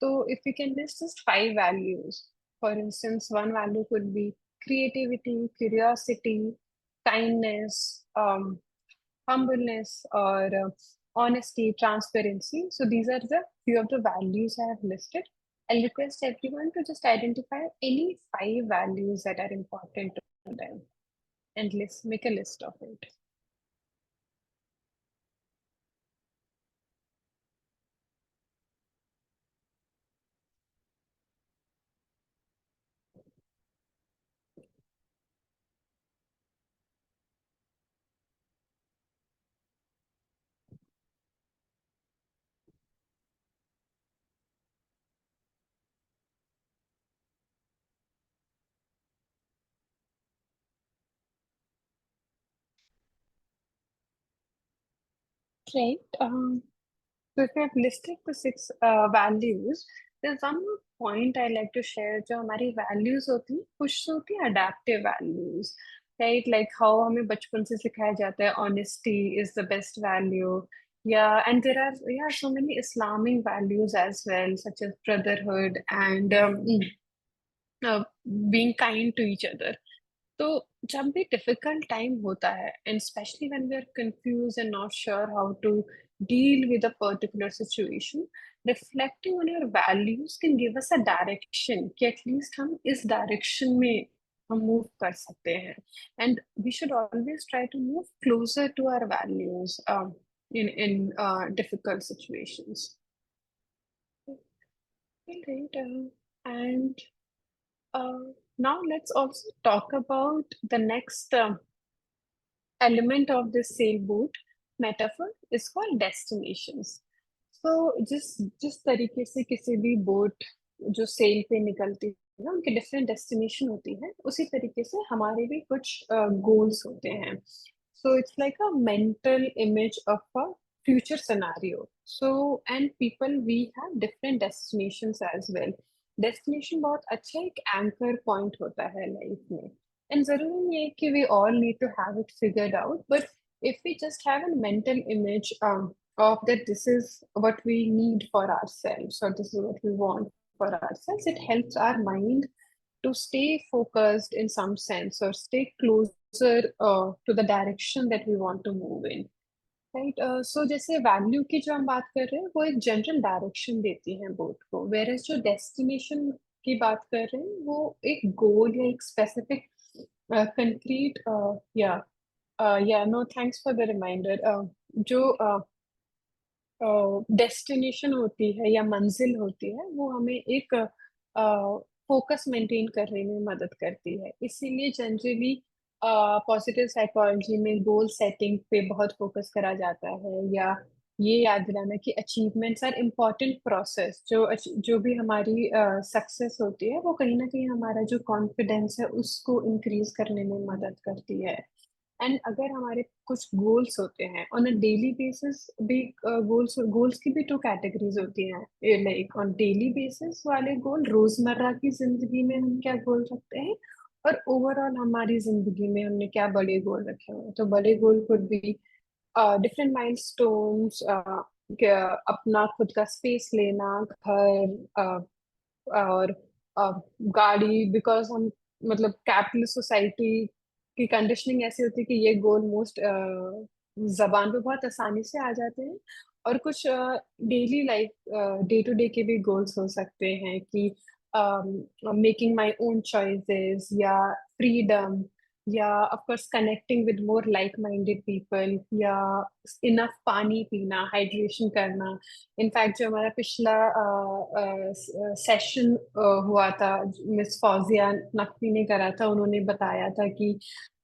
तो if you can list just 5 values. For instance one value could be creativity, curiosity, kindness, humbleness, or honesty, transparency. So these are the few of the values I have listed. I'll request everyone to just identify any 5 values that are important to them and make a list of it. Right. So if you have listed the 6 values, there's one more point I like to share. जो हमारी values होती हैं, कुछ होती हैं adaptive values, right? Like how हमें बचपन से सिखाया जाता है honesty is the best value. Yeah, and there are so many Islamic values as well, such as brotherhood and being kind to each other. तो जब भी डिफिकल्ट टाइम होता है and especially when we are confused and not sure how to deal with a particular situation, reflecting on your values can give us a direction कि at least हम इस direction में हम मूव कर सकते हैं. And we should always try to move closer to our values in difficult situations. Right, and now let's also talk about the next element of this sailboat metaphor is called destinations. So जिस तरीके से किसी भी boat जो cell पे निकलती है ना उनके डिफरेंट डेस्टिनेशन होती है उसी तरीके से हमारे भी कुछ गोल्स होते हैं. So it's like a mental image of a future scenario. So and people we have different destinations as well. Destination बहुत अच्छा एक एंकर पॉइंट होता है लाइफ में। एंड जरूरी नहीं है कि we all need to have it figured out, but if we just have a mental image of that this is what we need for ourselves or this is what we want for ourselves, it helps our mind to stay focused in some sense or stay closer to the direction that we want to move in, right. So जैसे value की जो हम बात कर रहे हैं वो एक जनरल डायरेक्शन देती है बोथ को, वेर एज जो डेस्टिनेशन की बात कर रहे हैं वो एक गोल या एक स्पेसिफिक कंक्रीट या no thanks for the reminder. जो डेस्टिनेशन होती है या मंजिल होती है वो हमें एक फोकस मेंटेन करने में मदद करती है। इसीलिए जनरली पॉजिटिव साइकोलॉजी में गोल सेटिंग पे बहुत फोकस करा जाता है, या ये याद दिलाना कि अचीवमेंट्स आर इम्पोर्टेंट प्रोसेस। जो भी हमारी सक्सेस होती है वो कहीं ना कहीं हमारा जो कॉन्फिडेंस है उसको इंक्रीज करने में मदद करती है। एंड अगर हमारे कुछ गोल्स होते हैं ऑन अ डेली बेसिस भी, गोल्स की भी टू कैटेगरीज होती हैं, लाइक ऑन डेली बेसिस वाले गोल, रोजमर्रा की जिंदगी में हम क्या गोल रखते हैं, और ओवरऑल हमारी जिंदगी में हमने क्या बड़े गोल रखे हुए हैं। तो बड़े गोल कुड बी डिफरेंट माइलस्टोन्स, अपना खुद का स्पेस लेना, घर, और गाड़ी, बिकॉज हम मतलब कैपिटलिस्ट सोसाइटी की कंडीशनिंग ऐसी होती है कि ये गोल मोस्ट जबान पे बहुत आसानी से आ जाते हैं। और कुछ daily life day to day के भी गोल्स हो सकते हैं कि मेकिंग माय ओन चॉइसेस, या फ्रीडम, या of course connecting with more like minded people, या इनफ पानी पीना, हाइड्रेशन करना। इनफैक्ट जो हमारा पिछला सेशन हुआ था, मिस फौजिया नकवी ने करा था, उन्होंने बताया था कि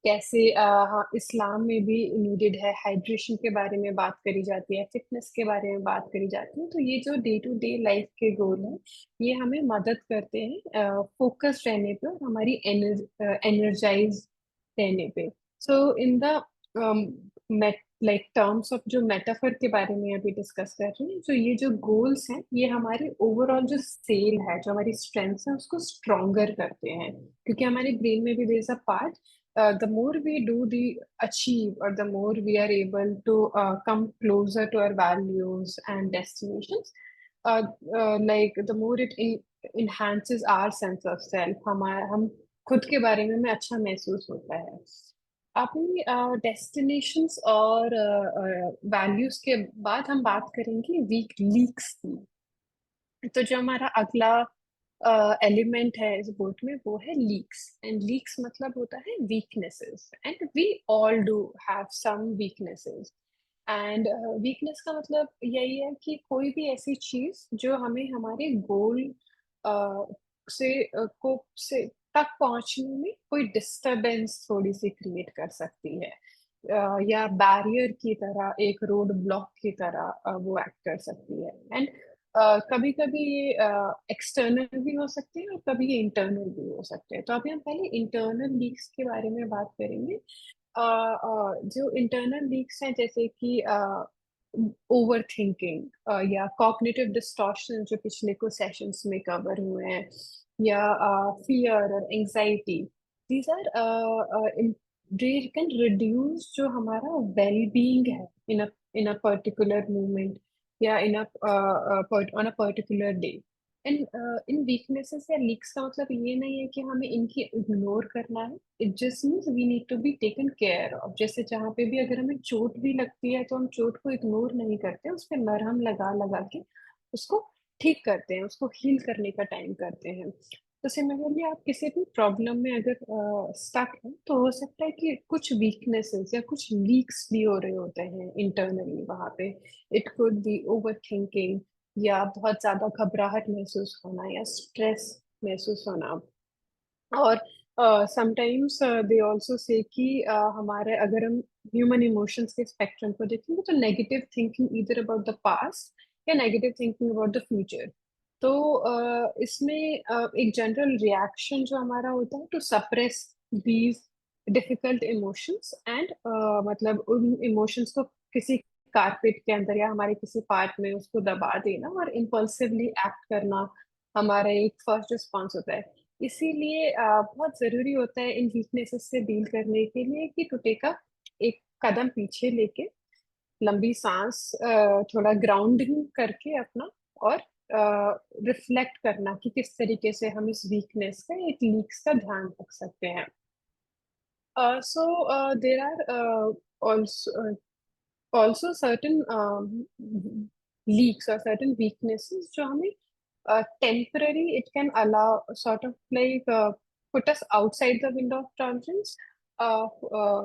कैसे हाँ, इस्लाम में भी नीडेड है, हाइड्रेशन के बारे में बात करी जाती है, फिटनेस के बारे में बात करी जाती है। तो ये जो डे टू डे लाइफ के गोल हैं ये हमें मदद करते हैं फोकस रहने पे और हमारी एनर्जाइज रहने पे। So in the like terms of जो मेटाफर के बारे में अभी डिस्कस कर रहे हैं, जो ये जो गोल्स हैं ये हमारे ओवरऑल जो सेल है, जो हमारी स्ट्रेंथ्स है उसको स्ट्रोंगर करते हैं। क्योंकि हमारे ब्रेन में भी there is a part, the more we do the achieve, or the more we are able to come closer to our values and destinations, like the more it enhances our sense of self, हम खुद के बारे में हमें अच्छा महसूस होता है। अपनी डेस्टिनेशंस और वैल्यूज के बाद हम बात करेंगे वीक लीक्स की। तो जो हमारा अगला एलिमेंट है इस बोट में वो है लीक्स। एंड लीक्स मतलब होता है weaknesses, and we all do have some weaknesses. And weakness का मतलब यही है कि कोई भी ऐसी चीज जो हमें हमारे गोल से तक पहुंचने में कोई डिस्टरबेंस थोड़ी सी क्रिएट कर सकती है, या बैरियर की तरह, एक रोड ब्लॉक की तरह वो एक्ट कर सकती है। एंड कभी कभी ये एक्सटर्नल भी हो सकते हैं और कभी ये इंटरनल भी हो सकते हैं। तो अभी हम पहले इंटरनल लीक्स के बारे में बात करेंगे। जो इंटरनल लीक्स हैं जैसे कि ओवर थिंकिंग, या कॉग्निटिव डिस्टॉर्शन जो पिछले कुछ सेशंस में कवर हुए हैं, या फियर और anxiety, these are they can reduce जो हमारा वेल बीइंग है इन अ पर्टिकुलर मोमेंट, या in a on a particular day. And in weaknesses या लीक्स का मतलब ये नहीं है कि हमें इनकी इग्नोर करना है, it just means we need to be taken care of. जैसे जहाँ पे भी अगर हमें चोट भी लगती है तो हम चोट को इग्नोर नहीं करते, उस पर मरहम लगा लगा के उसको ठीक करते हैं, उसको हील करने का टाइम करते हैं। तो सिमिलरली आप किसी भी प्रॉब्लम में अगर स्टक है तो हो सकता है कि कुछ वीकनेसेस या कुछ लीक्स भी हो रहे होते हैं इंटरनली वहां पे। It could be over thinking, या बहुत ज्यादा घबराहट महसूस होना, या स्ट्रेस महसूस होना। और समटाइम्स दे ऑल्सो से कि हमारे अगर हम ह्यूमन इमोशंस के स्पेक्ट्रम को देखेंगे तो negative thinking either about the past या negative thinking about the future. तो इसमें एक जनरल रिएक्शन जो हमारा होता है to suppress these difficult emotions, and मतलब उन इमोशंस को किसी कारपेट के अंदर या हमारे किसी पार्ट में उसको दबा देना और इम्पल्सिवली एक्ट करना, हमारा एक फर्स्ट रिस्पॉन्स होता है। इसीलिए बहुत जरूरी होता है इन वीकनेसेस से डील करने के लिए कि टू टेक अ एक कदम पीछे लेके लंबी सांस, थोड़ा ग्राउंडिंग करके अपना, और रिफ्लेक्ट करना कि किस तरीके से हम इस वीकनेस का, एक लीक्स का ध्यान रख सकते हैं। So there are also also certain leaks or certain weaknesses जो हमें temporary, it can allow sort of like put us outside the window of tolerance, uh, uh,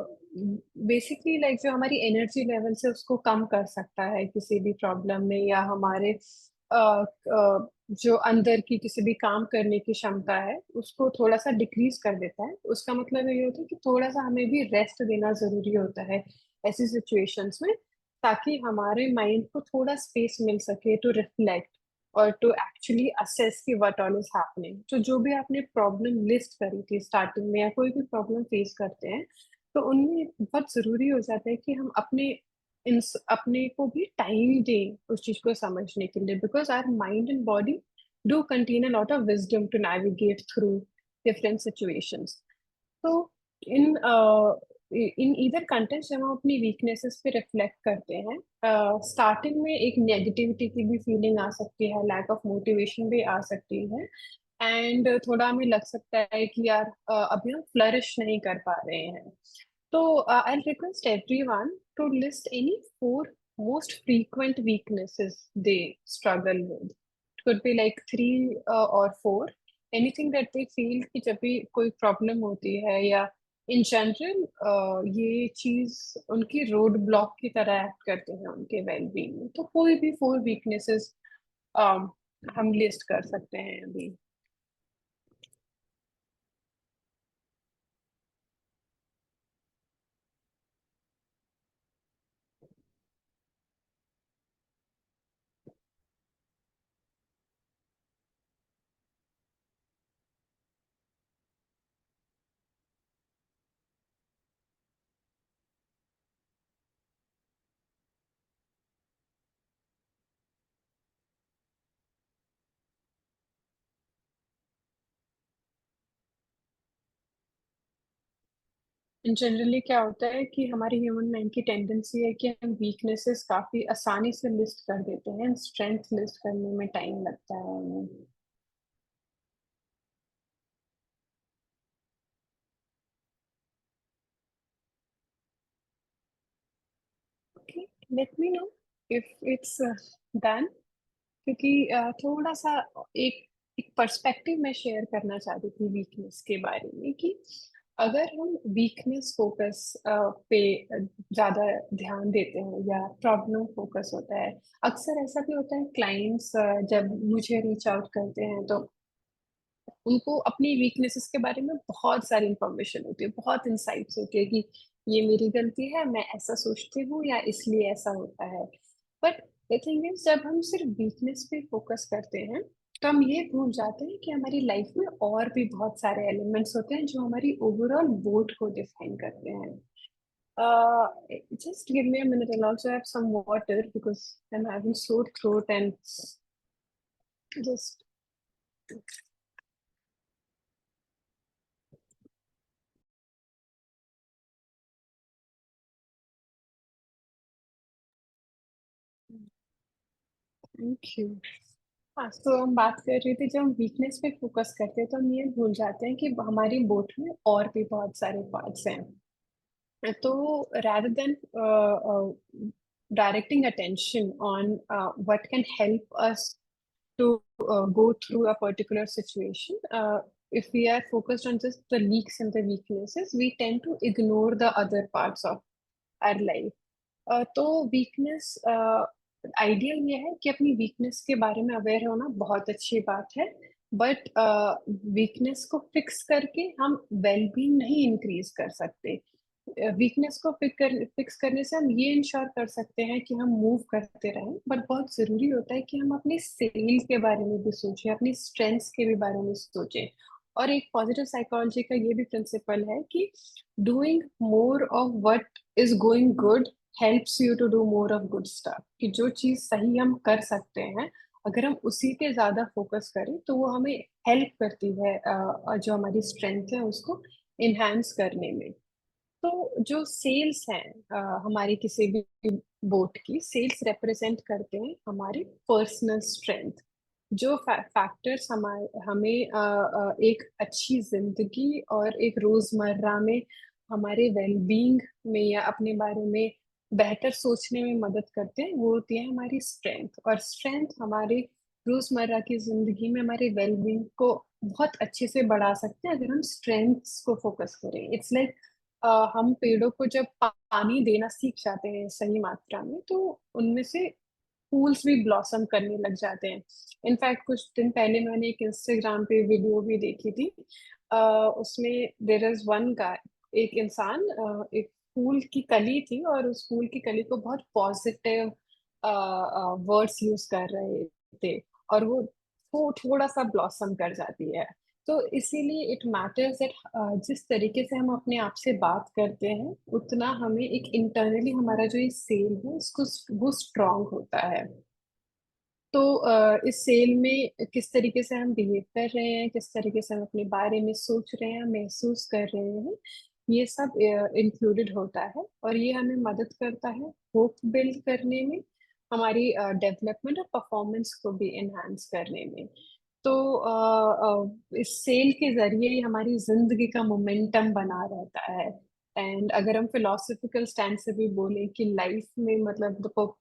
basically like जो हमारी एनर्जी लेवल से उसको कम कर सकता है किसी भी प्रॉब्लम में, या हमारे जो अंदर की किसी भी काम करने की क्षमता है उसको थोड़ा सा डिक्रीज कर देता है। उसका मतलब ये होता है कि थोड़ा सा हमें भी रेस्ट देना जरूरी होता है ऐसी सिचुएशंस में, ताकि हमारे माइंड को थोड़ा स्पेस मिल सके टू रिफ्लेक्ट और टू एक्चुअली असेस कि व्हाट ऑल इज हैपनिंग। तो जो भी आपने प्रॉब्लम लिस्ट करी थी स्टार्टिंग में, या कोई भी प्रॉब्लम फेस करते हैं, तो उनमें बहुत जरूरी हो जाता है कि हम अपने को भी टाइम दें उस चीज को समझने के लिए, because our mind and body do contain a lot of wisdom to navigate through different situations. तो इन इन ईदर कंटेंट जब हम अपनी वीकनेसेस पे रिफ्लेक्ट करते हैं, स्टार्टिंग में एक नेगेटिविटी की भी फीलिंग आ सकती है, लैक ऑफ मोटिवेशन भी आ सकती है, एंड थोड़ा हमें लग सकता है कि यार अभी हम फ्लरिश नहीं कर पा रहे हैं। तो I request everyone to list any 4 most frequent weaknesses they struggle with. It could be like 3 or 4, anything that they feel कि जब भी कोई प्रॉब्लम होती है, या इन जनरल ये चीज उनकी रोड ब्लॉक की तरह एक्ट करते हैं उनके वेलबींग में। तो कोई भी 4 वीकनेसेस हम लिस्ट कर सकते हैं अभी। जनरली क्या होता है कि हमारी ह्यूमन माइंड की टेंडेंसी है कि हम वीकनेसेस काफी आसानी से लिस्ट कर देते हैं, स्ट्रेंथ लिस्ट करने में टाइम लगता है हमें। Okay, let me know if it's done. क्योंकि थोड़ा सा एक एक पर्सपेक्टिव में शेयर करना चाहती थी वीकनेस के बारे में, कि अगर हम वीकनेस फोकस पे ज्यादा ध्यान देते हैं, या प्रॉब्लम फोकस होता है, अक्सर ऐसा भी होता है क्लाइंट्स जब मुझे रीच आउट करते हैं तो उनको अपनी वीकनेसेस के बारे में बहुत सारी इंफॉर्मेशन होती है, बहुत इंसाइट्स होती है कि ये मेरी गलती है, मैं ऐसा सोचती हूँ, या इसलिए ऐसा होता है। बट द थिंग इज, जब हम सिर्फ वीकनेस पे फोकस करते हैं तो हम ये भूल जाते हैं कि हमारी लाइफ में और भी बहुत सारे एलिमेंट्स होते हैं जो हमारी ओवरऑल बोट को डिफाइन करते हैं। Just give me a minute. I'll also have some water because I'm having sore throat, and just thank you. हाँ, तो हम बात कर रहे थे, जब हम वीकनेस पे फोकस करते हैं तो हम ये भूल जाते हैं कि हमारी बोट में और भी बहुत सारे पार्ट्स हैं। तो rather than directing attention on what can help us to go through a particular situation, if we are focused on just the leaks and the weaknesses, we tend to ignore the other parts of our life. तो weakness, ideal ये है कि अपनी weakness के बारे में aware होना बहुत अच्छी बात है, बट वीकनेस को फिक्स करके हम वेलबींग नहीं इंक्रीज कर सकते। वीकनेस को फिक्स करने से हम ये इंश्योर कर सकते हैं कि हम मूव करते रहें, बट बहुत जरूरी होता है कि हम अपनी सेल के बारे में भी सोचें, अपनी स्ट्रेंथ्स के भी बारे में सोचें। और एक पॉजिटिव साइकोलॉजी का ये भी प्रिंसिपल है कि doing more of what is going good helps you to do more of good stuff. कि जो चीज सही हम कर सकते हैं अगर हम उसी पे ज्यादा फोकस करें तो वो हमें हेल्प करती है जो हमारी स्ट्रेंथ है उसको इनहेंस करने में। तो जो सेल्स हैं हमारी किसी भी बोट की, सेल्स रिप्रेजेंट करते हैं हमारी पर्सनल स्ट्रेंथ। जो फैक्टर्स हमारे हमें एक अच्छी जिंदगी और एक रोजमर्रा में हमारे वेलबींग में या अपने बारे में बेहतर सोचने में मदद करते हैं, वो होती है हमारी स्ट्रेंथ। और स्ट्रेंथ हमारे रोजमर्रा की जिंदगी में हमारे वेलबींग को बहुत अच्छे से बढ़ा सकते हैं अगर हम स्ट्रेंथ्स को फोकस करें। इट्स लाइक हम पेड़ों को जब पानी देना सीख जाते हैं सही मात्रा में तो उनमें से फूल्स भी ब्लॉसम करने लग जाते हैं। इनफैक्ट कुछ दिन पहले मैंने एक इंस्टाग्राम पे वीडियो भी देखी थी। उसमें देर इज वन गाय, एक इंसान एक फूल की कली थी और उस फूल की कली को बहुत पॉजिटिव वर्ड्स यूज कर रहे थे और वो थोड़ा सा ब्लॉसम कर जाती है। तो इसीलिए इट मैटर्स दैट जिस तरीके से हम अपने आप से बात करते हैं उतना हमें एक इंटरनली हमारा जो ये सेल है उसको वो स्ट्रांग होता है। तो इस सेल में किस तरीके से हम बिहेव कर रहे हैं, किस तरीके से हम अपने बारे में सोच रहे हैं, महसूस कर रहे हैं, ये सब इंक्लूडेड होता है। और ये हमें मदद करता है होप बिल्ड करने में, हमारी डेवलपमेंट और परफॉर्मेंस को भी एनहांस करने में। तो इस सेल के जरिए ही हमारी जिंदगी का मोमेंटम बना रहता है। एंड अगर हम फिलोसफिकल स्टैंड से भी बोले कि लाइफ में मतलब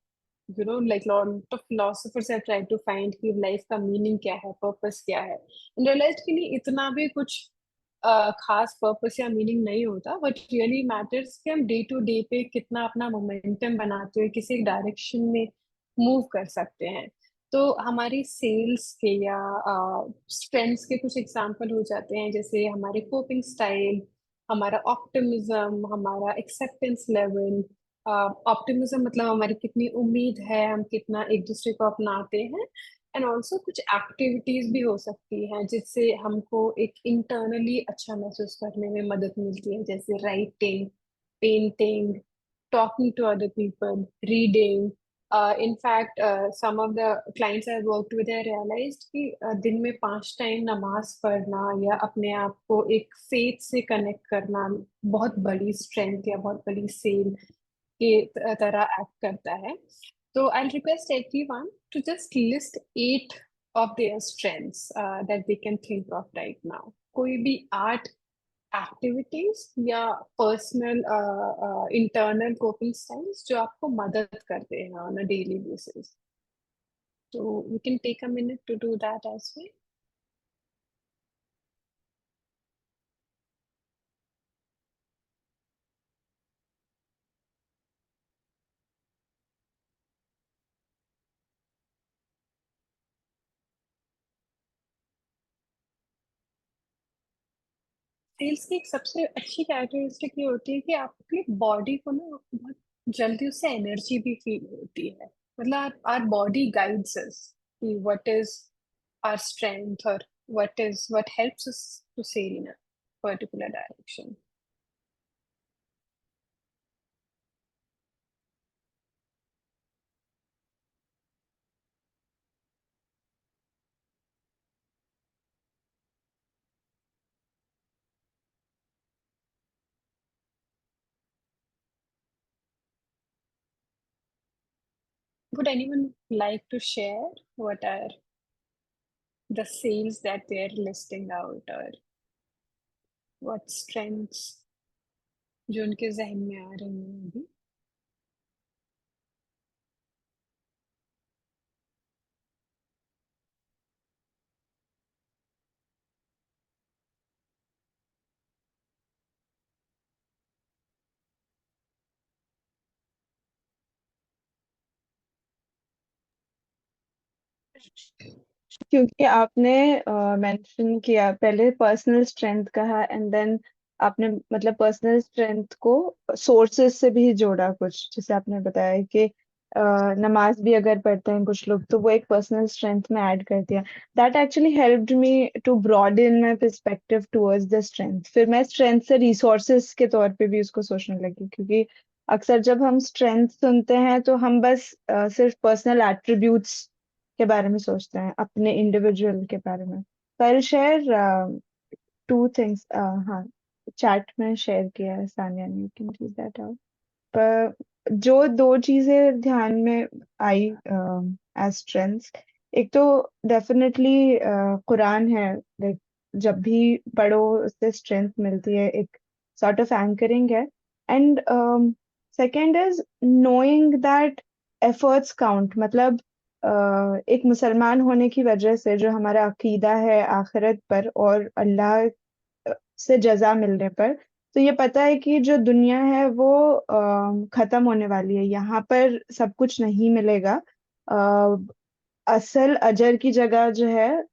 like lot of philosophers have tried to find कि लाइफ का मीनिंग क्या है, पर्पस क्या है। इन रियलाइज के लिए इतना भी कुछ खास पर्पस या मीनिंग नहीं होता। बट रियली मैटर्स कि हम डे टू डे पे कितना अपना मोमेंटम बनाते हुए किसी एक डायरेक्शन में मूव कर सकते हैं। तो हमारी सेल्स के या स्ट्रेंथ्स के कुछ एग्जांपल हो जाते हैं, जैसे हमारे कोपिंग स्टाइल, हमारा ऑप्टिमिज्म, हमारा एक्सेप्टेंस लेवल। ऑप्टिमिज्म मतलब हमारी कितनी उम्मीद है, हम कितना एक दूसरे को अपनाते हैं। एंड ऑल्सो कुछ एक्टिविटीज भी हो सकती हैं जिससे हमको एक इंटरनली अच्छा महसूस करने में मदद मिलती है, जैसे writing, painting, talking to other people, reading. In fact, some of the clients I worked with have realized कि दिन में 5 टाइम नमाज पढ़ना या अपने आप को एक फेथ से कनेक्ट करना बहुत बड़ी स्ट्रेंथ या बहुत बड़ी सेल के तरह एक्ट करता है। तो I request everyone to just list 8 of their strengths that they can think of right now। कोई भी 8 एक्टिविटीज या पर्सनल इंटरनल कोपिंग स्टाइल्स जो आपको मदद करते हैं ऑन अ डेली बेसिस। तो we can take a minute to do that as well. Sails की एक सबसे अच्छी कैरेक्टरिस्टिक ये होती है कि आपकी बॉडी को ना बहुत जल्दी उससे एनर्जी भी फील होती है। मतलब आर बॉडी गाइड्स अस कि व्हाट इज आवर स्ट्रेंथ और what helps us to sail in a particular direction. Would anyone like to share what are the sales that they're listing out or what strengths जो उनके जहन में आ रही हैं अभी? क्योंकि आपने मेंशन किया, पहले पर्सनल स्ट्रेंथ कहा एंड देन आपने मतलब पर्सनल स्ट्रेंथ को सोर्सेस से भी जोड़ा कुछ, जैसे आपने बताया कि नमाज भी अगर पढ़ते हैं कुछ लोग तो वो एक पर्सनल स्ट्रेंथ में ऐड कर दिया। That actually helped me to broaden my perspective towards the strength. फिर मैं स्ट्रेंथ से रिसोर्सेस के तौर पे भी उसको सोचने लगी, क्योंकि अक्सर जब हम स्ट्रेंथ सुनते हैं तो हम बस सिर्फ पर्सनल एट्रीब्यूट्स के बारे में सोचते हैं, अपने इंडिविजुअल के बारे में। तो आई शेयर टू थिंग्स। हाँ, चैट में शेयर किया है सानिया ने, you can read that out. पर जो दो चीजें ध्यान में आई एज स्ट्रेंथ्स, एक तो डेफिनेटली कुरान है। लाइक जब भी पढ़ो उससे स्ट्रेंथ मिलती है, एक सॉर्ट ऑफ एंकरिंग है। And second is knowing that efforts count. मतलब एक मुसलमान होने की वजह से जो हमारा अकीदा है आखिरत पर और अल्लाह से जजा मिलने पर, तो ये पता है कि जो दुनिया है वो खत्म होने वाली है, यहाँ पर सब कुछ नहीं मिलेगा। अ, असल अजर की जगह जो है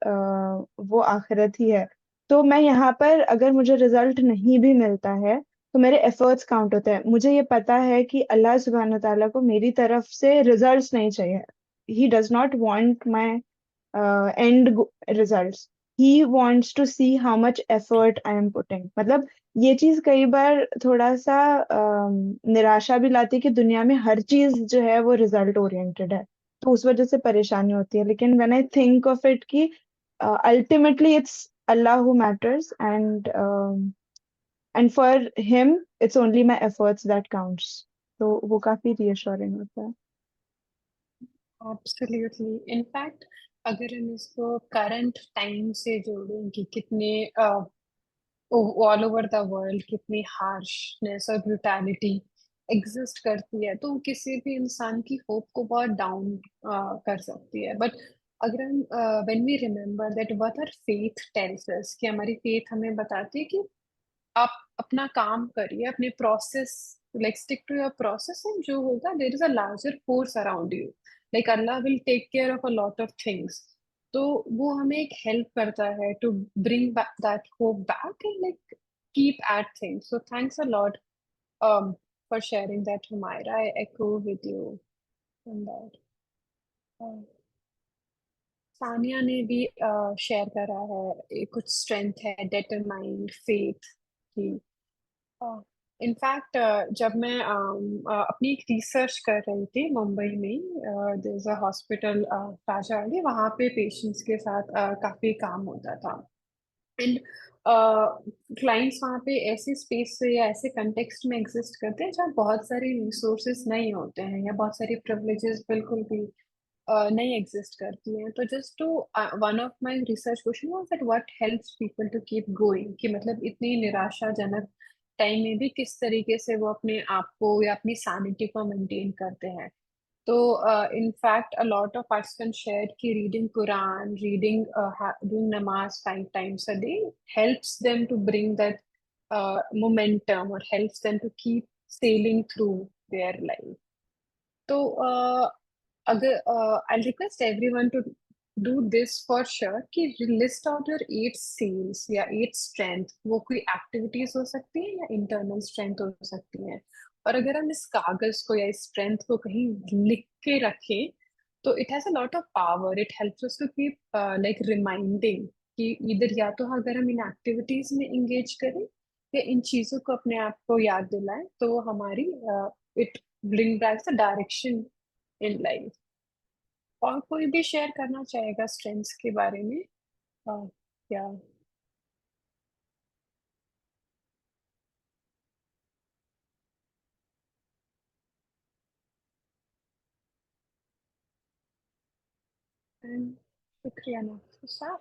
वो आखिरत ही है। तो मैं यहाँ पर अगर मुझे रिजल्ट नहीं भी मिलता है तो मेरे एफर्ट्स काउंट होते हैं। मुझे ये पता है कि अल्लाह सुब्हान ताला को मेरी तरफ से रिजल्ट्स नहीं चाहिए। He does not want my end results. He wants to see how much effort I am putting. मतलब ये चीज कई बार थोड़ा सा निराशा भी लाती है कि दुनिया में हर चीज जो है वो रिजल्ट ओरिएंटेड है, तो उस वजह से परेशानी होती है। लेकिन when I think of it कि ultimately it's Allah who matters, and for him it's only my efforts that counts, तो वो काफी रियश्योरिंग होता है। एब्सोल्युटली। इनफैक्ट अगर हम इसको करंट टाइम से जोड़ें कि कितने ऑल ओवर द वर्ल्ड कितनी हार्शनेस और ब्रुटैलिटी एग्जिस्ट करती है, तो वो किसी भी इंसान की होप को बहुत डाउन कर सकती है। बट अगर हम when we remember that what our faith tells us, कि हमारी फेथ हमें बताती है कि आप अपना काम करिए, अपने process, like stick to your process, and जो होगा there is a larger force around you, like Allah will take care of a lot of things. तो वो हमें एक हेल्प करता है to bring that hope back and like keep at things. So thanks a lot for sharing that, Humaira. I echo with you on that. Sania ने भी share करा है, कुछ स्ट्रेंथ है डिटरमाइंड फेथ की। इनफैक्ट जब मैं अपनी एक रिसर्च कर रही थी मुंबई में, देयर इज अ हॉस्पिटल राजा वाली, वहाँ पे पेशेंट्स के साथ काफी काम होता था। एंड क्लाइंट्स वहाँ पे ऐसे स्पेस से या ऐसे कंटेक्स्ट में एग्जिस्ट करते हैं जहाँ बहुत सारे रिसोर्सेज नहीं होते हैं या बहुत सारी प्रिविलेजेस बिल्कुल भी नहीं एग्जिस्ट करती हैं। तो just to one of my research question was that what helps people to keep going, कि मतलब इतनी निराशाजनक टाइम में भी किस तरीके से वो अपने आप को या अपनी सैनिटी को मेंटेन करते हैं। तो in fact a lot of participants shared कि रीडिंग कुरान, रीडिंग, डूइंग नमाज 5 times a day helps them to bring that momentum, or helps them to keep sailing through their life. तो अगर I request everyone to do this for sure, कि list out your 8 sails या 8 strength. वो कोई activities हो सकती है या इंटरनल स्ट्रेंथ हो सकती है। और अगर हम इस कागज को या इस स्ट्रेंथ को कहीं लिख के रखें, तो it has a lot of power. It helps us to keep like reminding कि इधर या तो अगर हम इन एक्टिविटीज में इंगेज करें या इन चीजों को अपने आप को याद दिलाएं, तो हमारी it bring back the direction in life. और कोई भी शेयर करना चाहेगा स्ट्रेंथ्स के बारे में? क्या? शुक्रिया नाफिसा।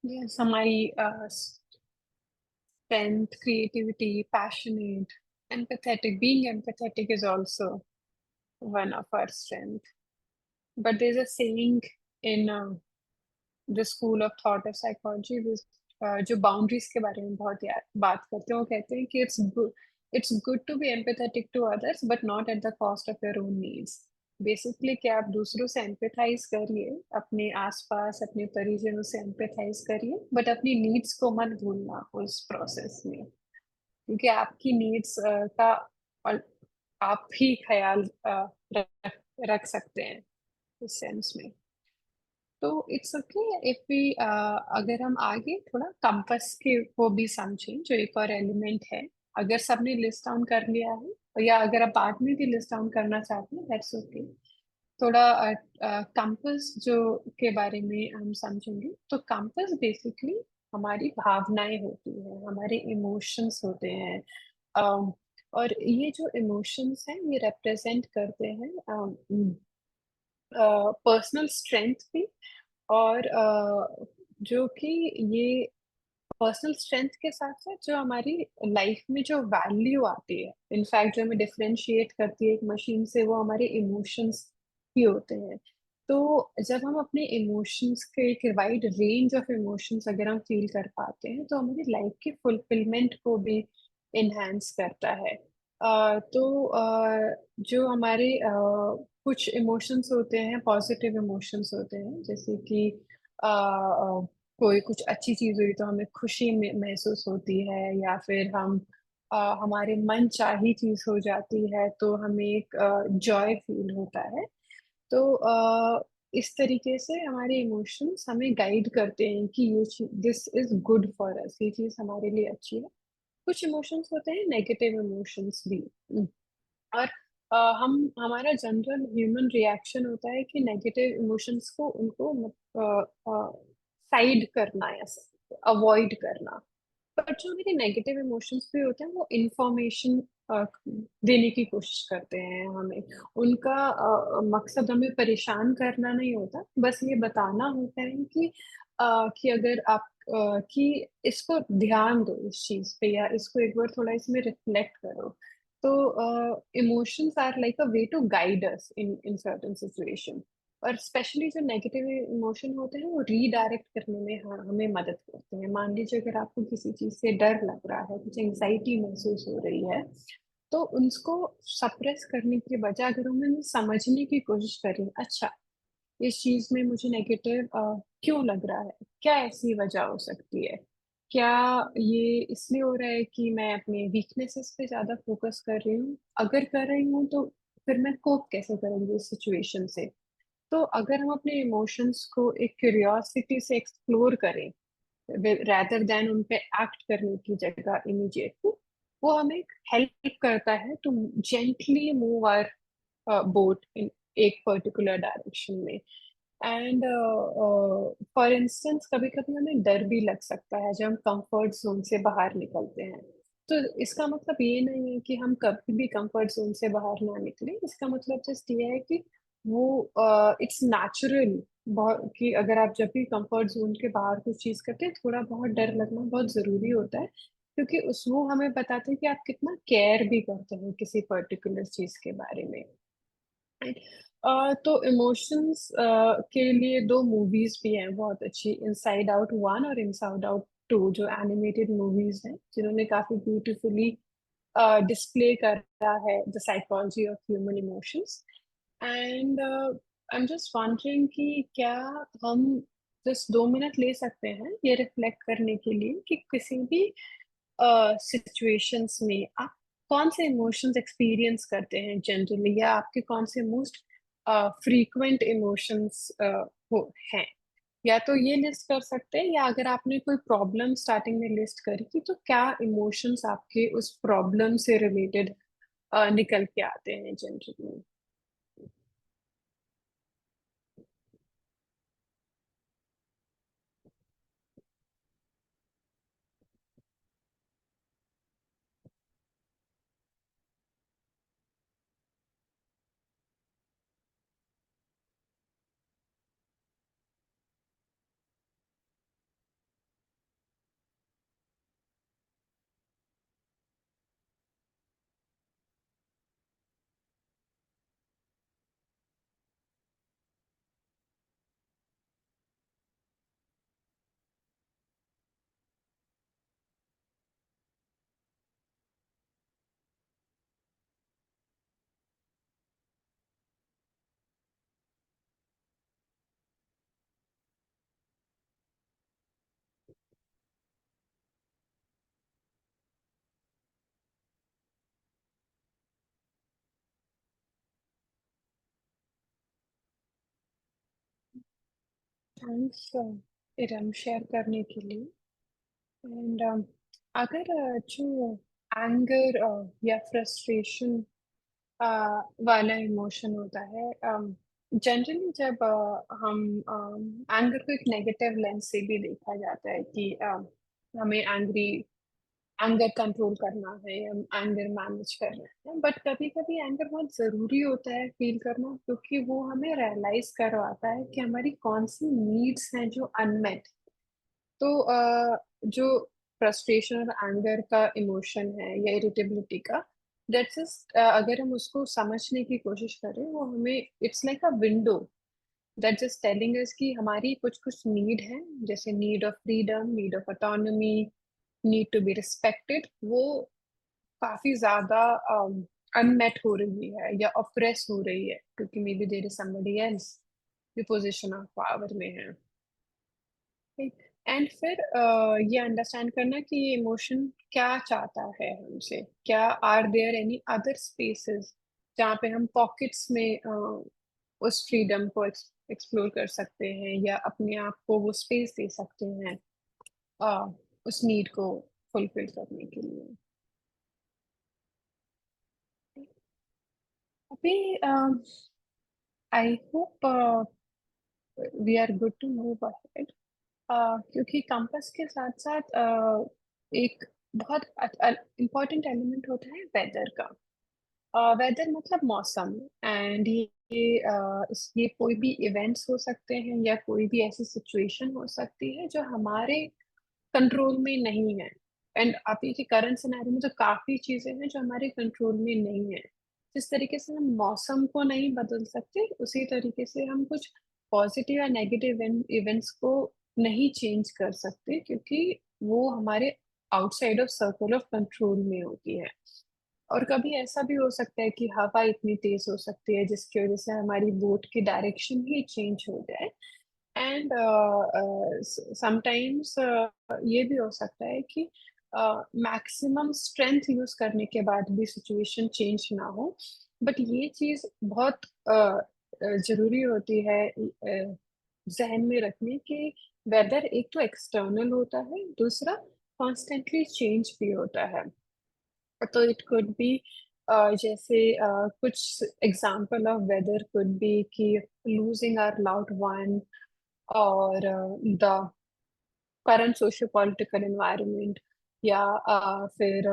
यस, हमारी strength, creativity, passionate, empathetic. Being empathetic is also one of our strength. But there's a saying in the school of thought of psychology, जो बाउंड्रीज के बारे में बहुत बात करते हैं। वो कहते हैं कि it's good to be empathetic to others but not at the cost of your own needs. Basically कि आप दूसरों से एम्पैथाइज करिए, अपने आसपास अपने परिजनों से एम्पैथाइज करिए, बट अपनी नीड्स को मत भूलना उस प्रोसेस में, क्योंकि आपकी नीड्स का और आप ही ख्याल रख सकते हैं इस सेंस में। तो इट्स ओके इफ वी, अगर हम आगे थोड़ा कंपास के को भी समझें, जो एक और एलिमेंट है। अगर सबने लिस्ट डाउन कर लिया है या अगर आप बाद में भी लिस्ट डाउन करना चाहते हैं दैट्स ओके। थोड़ा कंपास जो के बारे में हम समझेंगे, तो कंपास बेसिकली हमारी भावनाएं होती है, हमारे इमोशंस होते हैं। और ये जो इमोशंस हैं ये रिप्रेजेंट करते हैं पर्सनल स्ट्रेंथ भी। और जो कि ये पर्सनल स्ट्रेंथ के साथ साथ जो हमारी लाइफ में जो वैल्यू आती है, इनफैक्ट जो हमें डिफरेंशिएट करती है एक मशीन से, वो हमारे इमोशंस ही होते हैं। तो जब हम अपने इमोशंस के एक वाइड रेंज ऑफ इमोशंस अगर हम फील कर पाते हैं, तो हमारी लाइफ की फुलफिलमेंट को भी इन्हांस करता है। जो हमारे कुछ इमोशंस होते हैं, पॉजिटिव इमोशंस होते हैं, जैसे कि कोई कुछ अच्छी चीज हुई तो हमें खुशी महसूस होती है, या फिर हमारे मन चाही चीज हो जाती है तो हमें एक जॉय फील होता है। तो इस तरीके से हमारे इमोशंस हमें गाइड करते हैं कि ये this is good for us, ये चीज हमारे लिए अच्छी है। कुछ इमोशंस होते हैं नेगेटिव इमोशंस भी। और हम हमारा जनरल ह्यूमन रिएक्शन होता है कि नेगेटिव इमोशंस को उनको साइड करना या अवॉइड करना। पर जो मेरे नेगेटिव इमोशंस भी होते हैं वो इंफॉर्मेशन देने की कोशिश करते हैं हमें। उनका मकसद हमें परेशान करना नहीं होता, बस ये बताना होता है कि अगर आप कि इसको ध्यान दो इस चीज पे, या इसको एक बार थोड़ा इसमें रिफ्लेक्ट करो। तो emotions are like a way to guide us in in certain situation. और स्पेशली जो नेगेटिव इमोशन होते हैं वो रीडायरेक्ट करने में हमें मदद करते हैं। मान लीजिए अगर आपको किसी चीज से डर लग रहा है, कुछ एंजाइटी महसूस हो रही है, तो उसको सप्रेस करने के बजाय अगर हम समझने की कोशिश करें, अच्छा इस चीज में मुझे नेगेटिव क्यों लग रहा है, क्या ऐसी वजह हो सकती है, क्या ये इसलिए हो रहा है कि मैं अपने वीकनेसेस पे ज्यादा फोकस कर रही हूँ, अगर कर रही हूँ तो फिर मैं कोप कैसे करूंगी इस सिचुएशन से। तो अगर हम अपने इमोशंस को एक क्यूरियोसिटी से एक्सप्लोर करें rather देन उन पे एक्ट करने की जगह इमीडिएटली, वो हमें हेल्प करता है to gently move our boat in एक पर्टिकुलर डायरेक्शन में। एंड फॉर इंस्टेंस कभी कभी हमें डर भी लग सकता है जब हम कंफर्ट जोन से बाहर निकलते हैं। तो इसका मतलब ये नहीं है कि हम कभी भी कंफर्ट जोन से बाहर ना निकले, इसका मतलब जस्ट ये है कि वो इट्स नेचुरल बहुत, कि अगर आप जब भी कंफर्ट जोन के बाहर कुछ चीज करते हैं, थोड़ा बहुत डर लगना बहुत जरूरी होता है, क्योंकि उस वो हमें बताते हैं कि आप कितना केयर भी करते हैं किसी पर्टिकुलर चीज के बारे में। तो इमोशंस के लिए दो मूवीज भी हैं बहुत अच्छी, इनसाइड आउट वन और इनसाइड आउट टू, जो एनिमेटेड मूवीज हैं जिन्होंने काफी ब्यूटीफुली डिस्प्ले करा है the psychology of human emotions. And I am just wondering कि क्या हम जस्ट 2 मिनट ले सकते हैं ये रिफ्लेक्ट करने के लिए कि किसी भी सिचुएशंस में आप कौन से इमोशंस एक्सपीरियंस करते हैं जनरली, या आपके कौन से मोस्ट फ्रीक्वेंट इमोशंस हो हैं। या तो ये लिस्ट कर सकते हैं, या अगर आपने कोई प्रॉब्लम स्टार्टिंग में लिस्ट करी थी तो क्या इमोशंस आपके उस प्रॉब्लम से रिलेटेड निकल के आते हैं जनरली। थैंक्स इरम शेयर करने के लिए। एंड अगर जो एंगर या फ्रस्ट्रेशन वाला इमोशन होता है। जनरली जब हम एंगर को एक नेगेटिव लेंस से भी देखा जाता है कि हमें एंगर कंट्रोल करना है, हम एंगर मैनेज करना है। बट कभी कभी एंगर बहुत जरूरी होता है फील करना, क्योंकि वो हमें रियलाइज करवाता है कि हमारी कौन सी नीड्स हैं जो अनमेट। तो जो फ्रस्ट्रेशन और एंगर का इमोशन है या इरिटेबिलिटी का, दैट्स जस्ट अगर हम उसको समझने की कोशिश करें, वो हमें it's like a window that just telling us कि हमारी कुछ कुछ नीड है, जैसे need of freedom, need of autonomy, need to be respected, वो काफी ज्यादा अनमेट हो रही है या ऑप्रेस हो रही है, क्योंकि maybe there is somebody else जो पोजीशन ऑफ पावर में है। एंड फिर ये अंडरस्टैंड करना कि ये इमोशन क्या चाहता है हमसे, क्या are there any other spaces जहाँ पे हम पॉकेट्स में उस फ्रीडम को एक्सप्लोर कर सकते हैं, या अपने आप को वो स्पेस दे सकते हैं उस नीड को फुलफिल करने के लिए। अभी I hope we are good to move ahead, क्योंकि कंपास के साथ साथ एक बहुत इम्पोर्टेंट एलिमेंट होता है वेदर का। वेदर मतलब मौसम। एंड ये कोई भी इवेंट्स हो सकते हैं या कोई भी ऐसी सिचुएशन हो सकती है जो हमारे कंट्रोल में नहीं है। एंड अभी के करंट सिनेरियो में तो काफी चीजें हैं जो हमारे कंट्रोल में नहीं है। जिस तरीके से हम मौसम को नहीं बदल सकते, उसी तरीके से हम कुछ पॉजिटिव या नेगेटिव इवेंट्स को नहीं चेंज कर सकते, क्योंकि वो हमारे outside of circle of control में होती है। और कभी ऐसा भी हो सकता है कि हवा इतनी तेज हो सकती है जिसकी वजह से हमारी बोट की डायरेक्शन ही चेंज हो जाए। एंड समटाइम्स ये भी हो सकता है कि मैक्सिमम स्ट्रेंथ यूज करने के बाद भी सिचुएशन चेंज ना हो। बट ये चीज बहुत जरूरी होती है जहन में रखने कि वेदर एक तो एक्सटर्नल होता है, दूसरा कॉन्स्टेंटली चेंज भी होता है। तो इट कुड बी जैसे कुछ example of whether could be कि losing our loved one, or the current socio-political environment, या फिर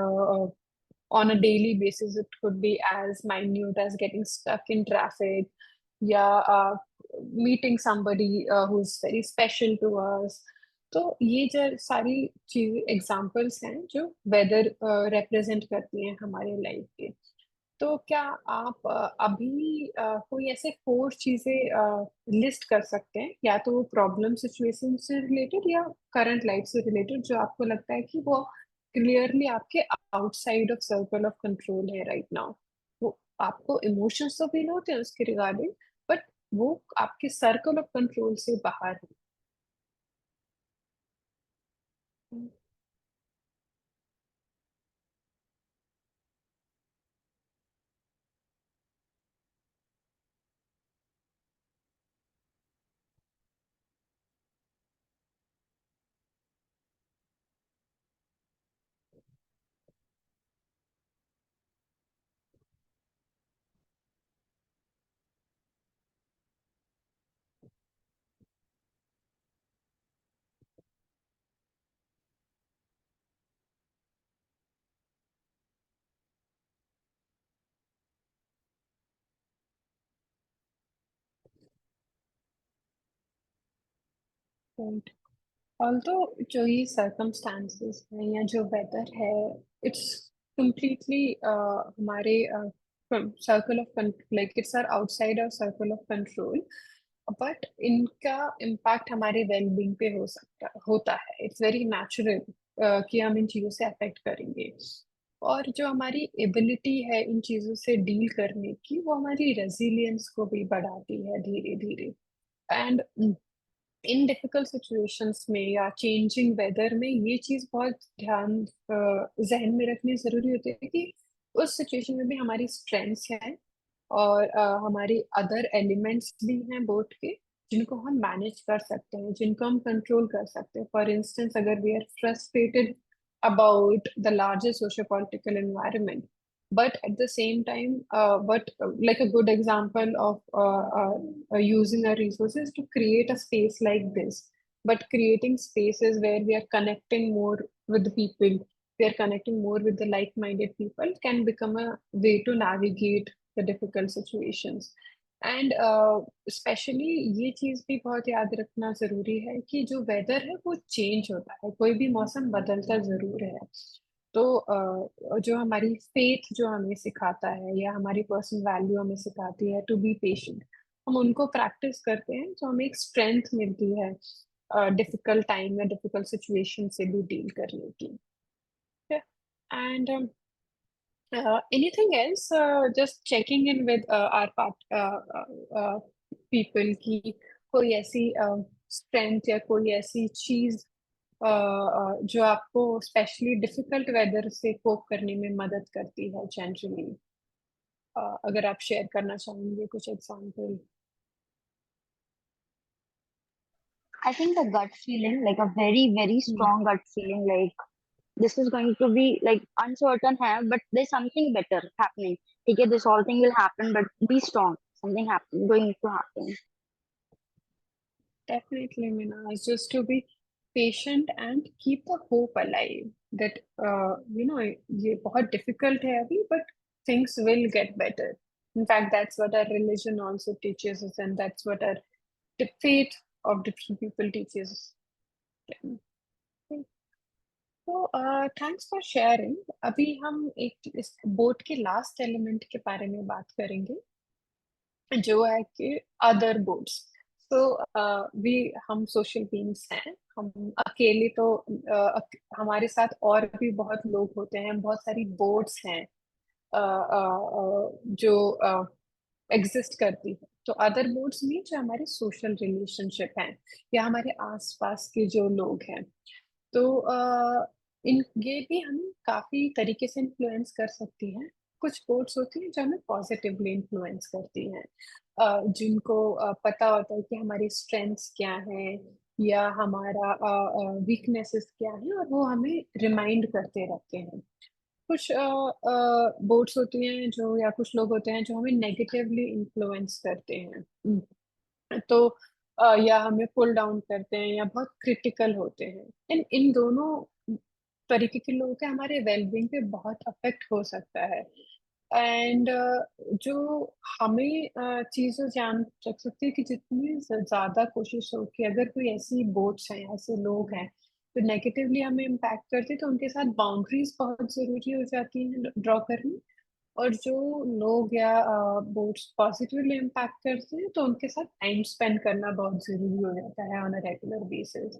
on a daily basis it could be as minute as getting stuck in traffic, या meeting somebody who's very special to us। तो ये जो सारी चीज examples हैं जो वेदर रिप्रेजेंट करती हैं हमारे लाइफ के। तो क्या आप अभी कोई ऐसे 4 चीजें लिस्ट कर सकते हैं, या तो वो प्रॉब्लम सिचुएशन से रिलेटेड या करंट लाइफ से रिलेटेड, जो आपको लगता है कि वो क्लियरली आपके outside of circle of control है राइट नाउ? वो आपको इमोशंस तो फील होते हैं उसके रिगार्डिंग, बट वो आपके सर्कल ऑफ कंट्रोल से बाहर है। ऑल्दो जो ये सर्कमस्टांसेस हैं या जो वेदर है, इट्स completely हमारे circle of like it's are outside our circle of control. But इनका इम्पैक्ट हमारे वेलबींग पे होता है। इट्स वेरी नेचुरल कि हम इन चीज़ों से अफेक्ट करेंगे। और जो हमारी एबिलिटी है इन चीज़ों से डील करने की, वो हमारी रेजिलियंस को भी बढ़ाती है धीरे धीरे। एंड इन डिफिकल्ट सिचुएशंस में या चेंजिंग वेदर में ये चीज बहुत ध्यान जहन में रखनी जरूरी होती है कि उस सिचुएशन में भी हमारी स्ट्रेंथ्स हैं, और हमारी अदर एलिमेंट्स भी हैं बोट के, जिनको हम मैनेज कर सकते हैं, जिनको हम कंट्रोल कर सकते हैं। फॉर इंस्टेंस, अगर we are frustrated about the larger socio-political environment. But at the same time, like a good example of using our resources to create a space like this, but creating spaces where we are connecting more with the people, we are connecting more with the like-minded people, can become a way to navigate the difficult situations. And specially ये चीज भी बहुत याद रखना जरूरी है कि जो वेदर है वो चेंज होता है, कोई भी मौसम बदलता जरूर है। तो जो हमारी फेथ जो हमें सिखाता है या हमारी पर्सनल वैल्यू हमें सिखाती है टू बी पेशेंट, हम उनको प्रैक्टिस करते हैं तो हमें एक स्ट्रेंथ मिलती है डिफिकल्ट टाइम या डिफिकल्ट सिचुएशन से भी डील करने की। And anything else? Just checking in with our people की कोई ऐसी स्ट्रेंथ या कोई ऐसी चीज जो आपको स्पेशली डिफिकल्ट वेदर से कोप करने में मदद करती है जनरली, अगर आप शेयर करना चाहेंगे कुछ example. I think a gut feeling, like a very, very strong gut feeling, like this is going to be like uncertain है, but there's something better happening. ठीक है, this whole thing will happen, but be strong. Something happen, going to happen. Definitely, Minaj, just to be patient and keep the hope alive that ये बहुत difficult है अभी, but things will get better. In fact, that's what our religion also teaches us, and that's what our the faith of different people teaches us. तो thanks for sharing. अभी हम एक इस boat के लास्ट एलिमेंट के बारे में बात करेंगे, जो है कि अदर बोट्स। तो वी हम सोशल बीइंग्स हैं, हम अकेले तो हमारे साथ और भी बहुत लोग होते हैं, बहुत सारी बोट्स हैं जो एग्जिस्ट करती है। तो अदर बोट्स में जो हमारे सोशल रिलेशनशिप हैं या हमारे आसपास के जो लोग हैं, तो इन ये भी हम काफी तरीके से इन्फ्लुएंस कर सकती हैं। कुछ बोट्स होती हैं जो हमें पॉजिटिवली इन्फ्लुएंस करती हैं, जिनको पता होता है कि हमारी स्ट्रेंथ्स क्या हैं या हमारा वीकनेसेस क्या है, और वो हमें रिमाइंड करते रहते हैं। कुछ बोट्स होती हैं जो, या कुछ लोग होते हैं जो हमें नेगेटिवली इन्फ्लुएंस करते हैं, तो या हमें पुल डाउन करते हैं या बहुत क्रिटिकल होते हैं। इन इन दोनों तरीके के लोगों के हमारे वेलबींग पे बहुत अफेक्ट हो सकता है। एंड जो हमें चीज़ें ध्यान रख सकती है कि जितनी ज्यादा कोशिश हो कि अगर कोई ऐसी बोट्स हैं, ऐसे लोग हैं तो नेगेटिवली हमें इम्पैक्ट करते, तो उनके साथ बाउंड्रीज बहुत जरूरी हो जाती हैं ड्रॉ करनी। और जो लोग या बोर्ड्स पॉजिटिवली इम्पैक्ट करते हैं तो उनके साथ टाइम स्पेंड करना बहुत जरूरी हो जाता है on a regular basis.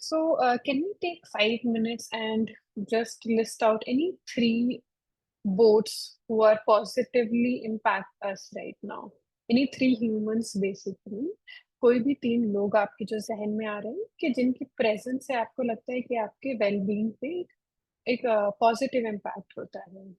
So can we take 5 minutes and just list out any three boats who are positively impact us right now? Any three humans basically, कोई भी तीन लोग आपके जो जहन में आ रहे हैं कि जिनकी प्रेजेंस से आपको लगता है कि आपके वेलबींग पे एक पॉजिटिव इम्पैक्ट होता है।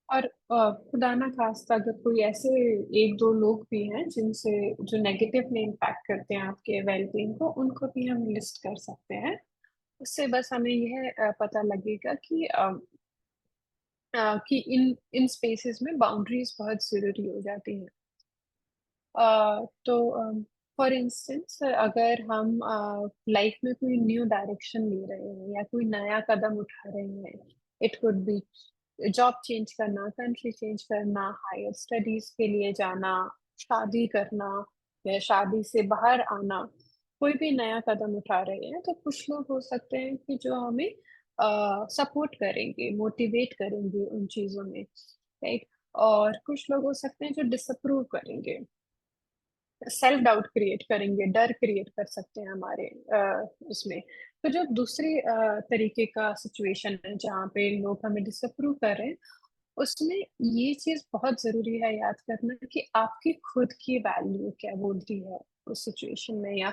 और खुदा ना खास्ता अगर कोई ऐसे एक दो लोग भी हैं जिनसे जो नेगेटिवली इम्पैक्ट करते हैं आपके वेलबींग को, उनको भी हम लिस्ट कर सकते हैं। उससे बस हमें यह पता लगेगा कि इन इन स्पेसेस में बाउंड्रीज बहुत जरूरी हो जाती हैं। तो फॉर इंस्टेंस अगर हम लाइफ में कोई न्यू डायरेक्शन ले रहे हैं या कोई नया कदम उठा रहे हैं, it could be job change करना, कंट्री चेंज करना, हायर स्टडीज के लिए जाना, शादी करना या शादी से बाहर आना, कोई भी नया कदम उठा रहे हैं, तो कुछ लोग हो सकते हैं कि जो हमें सपोर्ट करेंगे, मोटिवेट करेंगे उन चीजों में, राइट। और कुछ लोग हो सकते हैं जो डिसअप्रूव करेंगे, सेल्फ डाउट क्रिएट करेंगे, डर क्रिएट कर सकते हैं हमारे उसमें। तो जो दूसरी तरीके का सिचुएशन है जहाँ पे लोग हमें डिसअप्रूव कर रहे हैं, उसमें ये चीज बहुत जरूरी है याद करना कि आपकी खुद की वैल्यू क्या बोल रही है उस सिचुएशन में, या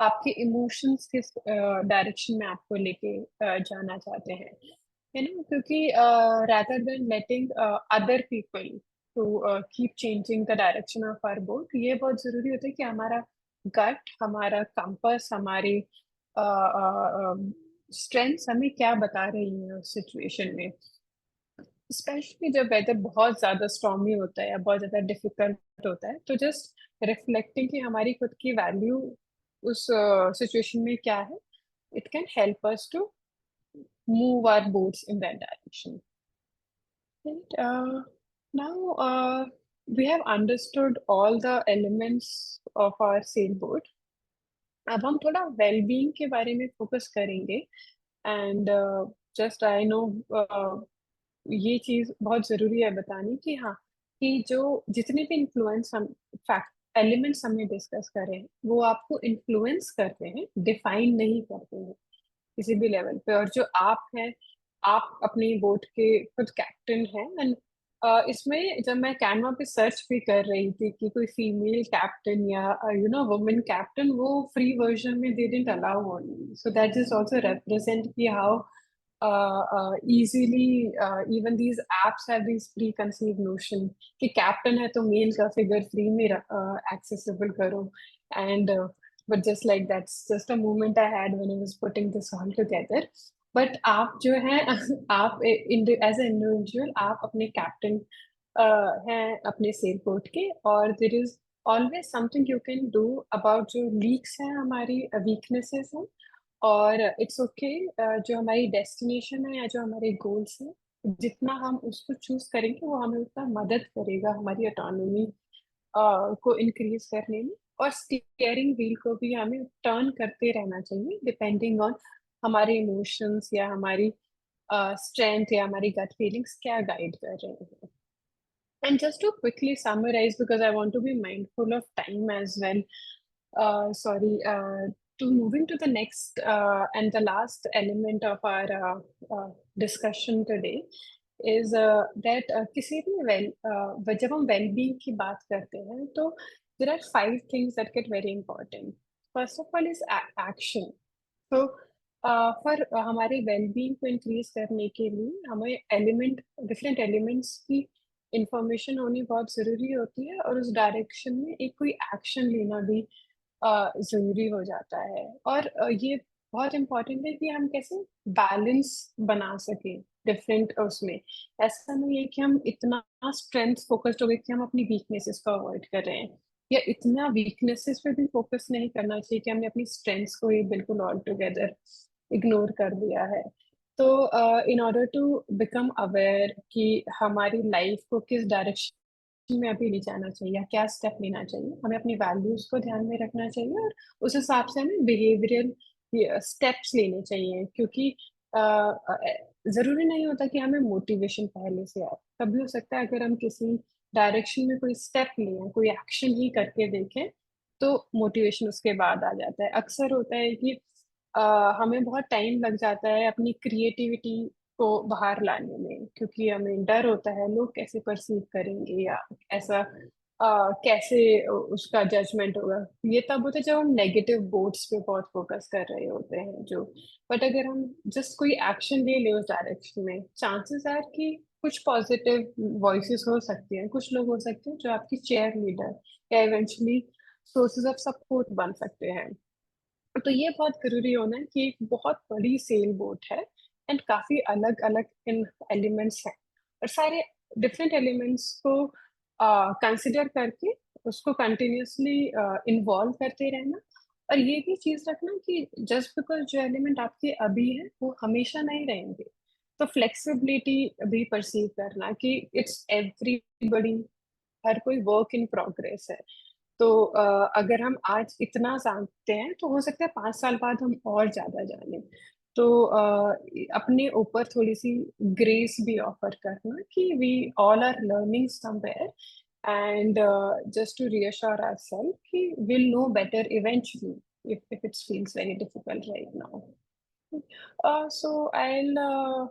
आपके इमोशंस किस डायरेक्शन में आपको लेके जाना चाहते हैं, है ना। क्योंकि rather than letting other people to keep changing the direction of our boat, ये बहुत जरूरी होता है कि हमारा गट, हमारा कंपास, हमारी स्ट्रेंथ्स हमें क्या बता रही है उस सिचुएशन में। स्पेशली जब वेदर बहुत ज्यादा स्टॉर्मी होता है या बहुत ज्यादा डिफिकल्ट होता है, तो जस्ट रिफ्लेक्टिंग कि हमारी खुद की वैल्यू उस सिचुएशन में क्या है, it can help us to move our boats in that direction. And now we have understood all the elements of our sailboat. अब हम थोड़ा वेलबींग के बारे में फोकस करेंगे। एंड जस्ट आई नो ये चीज बहुत जरूरी है बतानी कि हाँ, कि जो जितने भी इन्फ्लुएंस हम फैक्ट एलिमेंट्स हमने डिस्कस करे हैं, वो आपको इन्फ्लुएंस करते हैं, डिफाइन नहीं करते हैं किसी भी लेवल पे। और जो आप हैं, आप अपनी बोट के खुद कैप्टन हैं। एंड इसमें जब मैं कैनवा पे सर्च भी कर रही थी कि कोई फीमेल कैप्टन या वुमेन कैप्टन, वो फ्री वर्जन में they didn't allow only, so that is also represent कि how easily even these apps have these preconceived notion कि कैप्टन है तो मेल का फिगर फ्री में accessible करो। and but just like that's just a moment I had when I was putting this all together। but आप जो है आप as an individual आप अपने कैप्टन हैं अपने सेल बोट के, और there is always something you can do about जो लीक्स हैं, हमारी वीकनेसेस हैं। और इट्स ओके जो हमारी डेस्टिनेशन है या जो हमारे गोल्स हैं, जितना हम उसको चूज करेंगे वो हमें उतना मदद करेगा हमारी ऑटोनॉमी को इंक्रीज करने में। और स्टीयरिंग व्हील को भी हमें टर्न करते रहना चाहिए डिपेंडिंग ऑन हमारे इमोशंस या हमारी स्ट्रेंथ या हमारी गट फीलिंग्स क्या गाइड कर रहे हैं। And just to quickly summarize, because I want to be mindful of time as well, sorry, to moving to the next and the last element of our discussion today is that किसी भी जब हम well-being की बात करते हैं, तो there are 5 things that get very important. First of all is action. तो for हमारे वेलबींग को इंक्रीज करने के लिए हमें डिफरेंट एलिमेंट्स की इंफॉर्मेशन होनी बहुत जरूरी होती है, और उस डायरेक्शन में एक कोई एक्शन लेना भी जरूरी हो जाता है। और ये बहुत इम्पोर्टेंट है कि हम कैसे बैलेंस बना सके डिफरेंट उसमें। ऐसा नहीं है कि हम इतना स्ट्रेंथ फोकस्ड हो गए कि हम अपनी वीकनेसेस को अवॉइड कर रहे हैं, या इतना वीकनेसेस पे भी फोकस नहीं करना चाहिए कि हमने अपनी स्ट्रेंथ्स को ही बिल्कुल ऑल टुगेदर इग्नोर कर दिया है। तो in order to become aware कि हमारी लाइफ को किस डायरेक्शन में अभी ले जाना चाहिए या क्या स्टेप लेना चाहिए, हमें अपनी वैल्यूज को ध्यान में रखना चाहिए, और उस हिसाब से हमें बिहेवियरल स्टेप्स लेने चाहिए। क्योंकि जरूरी नहीं होता कि हमें मोटिवेशन पहले से आए, कभी हो सकता है अगर हम किसी डायरेक्शन में कोई स्टेप लें, कोई एक्शन ही करके देखें, तो मोटिवेशन उसके बाद आ जाता है। अक्सर होता है कि हमें बहुत टाइम लग जाता है अपनी क्रिएटिविटी को बाहर लाने में, क्योंकि हमें डर होता है लोग कैसे परसीव करेंगे या ऐसा कैसे उसका जजमेंट होगा। ये तब होता है जब हम नेगेटिव बोर्ड्स पे बहुत फोकस कर रहे होते हैं जो। बट अगर हम जस्ट कोई एक्शन ले ले उस डायरेक्शन में, चांसेस आर कि कुछ पॉजिटिव वॉइसेस हो सकती हैं, कुछ लोग हो सकते हैं जो आपकी चेयर लीडर या इवेंचुअली सोर्सेज ऑफ सपोर्ट बन सकते हैं। तो ये बहुत जरूरी होना है कि एक बहुत बड़ी सेल बोट है एंड काफी अलग अलग इन एलिमेंट्स हैं, और सारे डिफरेंट एलिमेंट्स को कंसिडर करके उसको कंटिन्यूसली इन्वॉल्व करते रहना। और ये भी चीज रखना कि जस्ट बिकॉज जो एलिमेंट आपके अभी है वो हमेशा नहीं रहेंगे, तो फ्लेक्सिबिलिटी भी परसीव करना कि इट्स एवरीबडी, हर कोई वर्क इन प्रोग्रेस है। तो अगर हम आज इतना जानते हैं तो हो सकता है 5 साल बाद हम और ज्यादा जाने। तो अपने ऊपर थोड़ी सी ग्रेस भी ऑफर करना कि we all are learning somewhere, and just to reassure ourselves कि will know better eventually if it feels very difficult right now। So I'll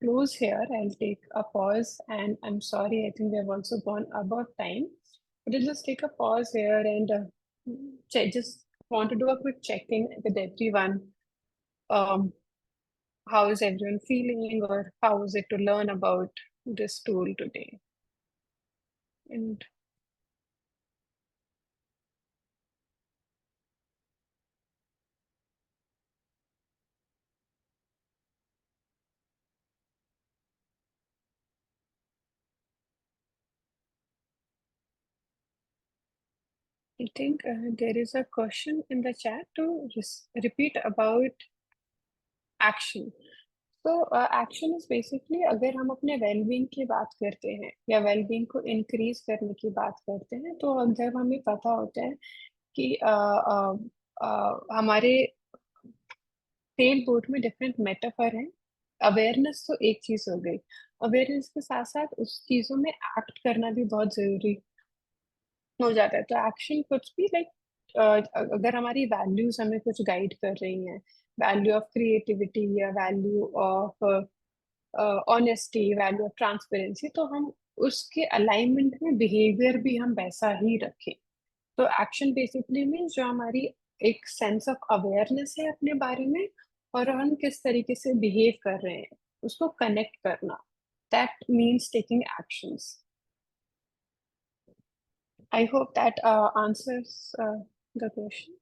close here. I'll take a pause, and I'm sorry, I think we have also gone above time. But I'll just take a pause here and just want to do a quick check-in with everyone. Um, how is everyone feeling, or how is it to learn about this tool today? And I think there is a question in the chat to repeat about action. तो action is basically अगर हम अपने wellbeing की बात करते हैं या wellbeing को इंक्रीज करने की बात करते हैं, तो अगर हमें पता होता है कि हमारे सेल बोर्ड में डिफरेंट मेटाफर हैं। अवेयरनेस तो एक चीज हो गई, अवेयरनेस के साथ साथ उस चीजों में एक्ट करना भी बहुत जरूरी हो जाता है। तो एक्शन कुछ भी लाइक अगर हमारी वैल्यूज हमें कुछ गाइड कर रही हैं, वैल्यू ऑफ क्रिएटिविटी या value of honesty, value of transparency, तो हम उसके अलाइनमेंट में बिहेवियर भी हम वैसा ही रखें। तो एक्शन बेसिकली मीन जो हमारी एक सेंस ऑफ अवेयरनेस है अपने बारे में, और हम किस तरीके से बिहेव कर रहे हैं उसको कनेक्ट करना, that means taking actions. I hope that answers the question.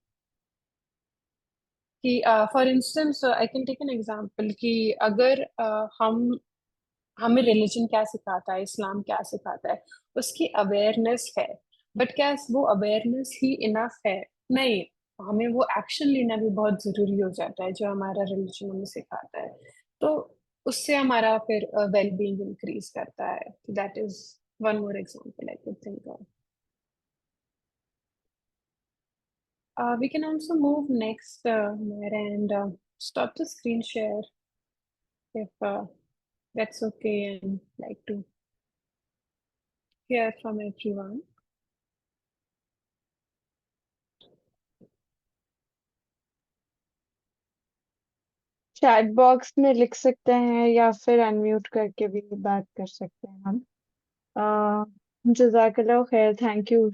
कि for instance I can take an example कि अगर हमें रिलीजन क्या सिखाता है, इस्लाम क्या सिखाता है, उसकी अवेयरनेस है, बट क्या वो अवेयरनेस ही इनफ है? नहीं, हमें वो एक्शन लेना भी बहुत जरूरी हो जाता है जो हमारा रिलीजन हमें सिखाता है। तो उससे हमारा फिर वेल बीइंग इंक्रीज करता है। That is one more example I could think of. We can also move next, Mara, and stop the screen share if that's okay, and like to hear from everyone. Chat box में लिख सकते हैं या फिर unmute करके भी बात कर सकते हैं हम। जज़ाकल्लाह खैर, थैंक यू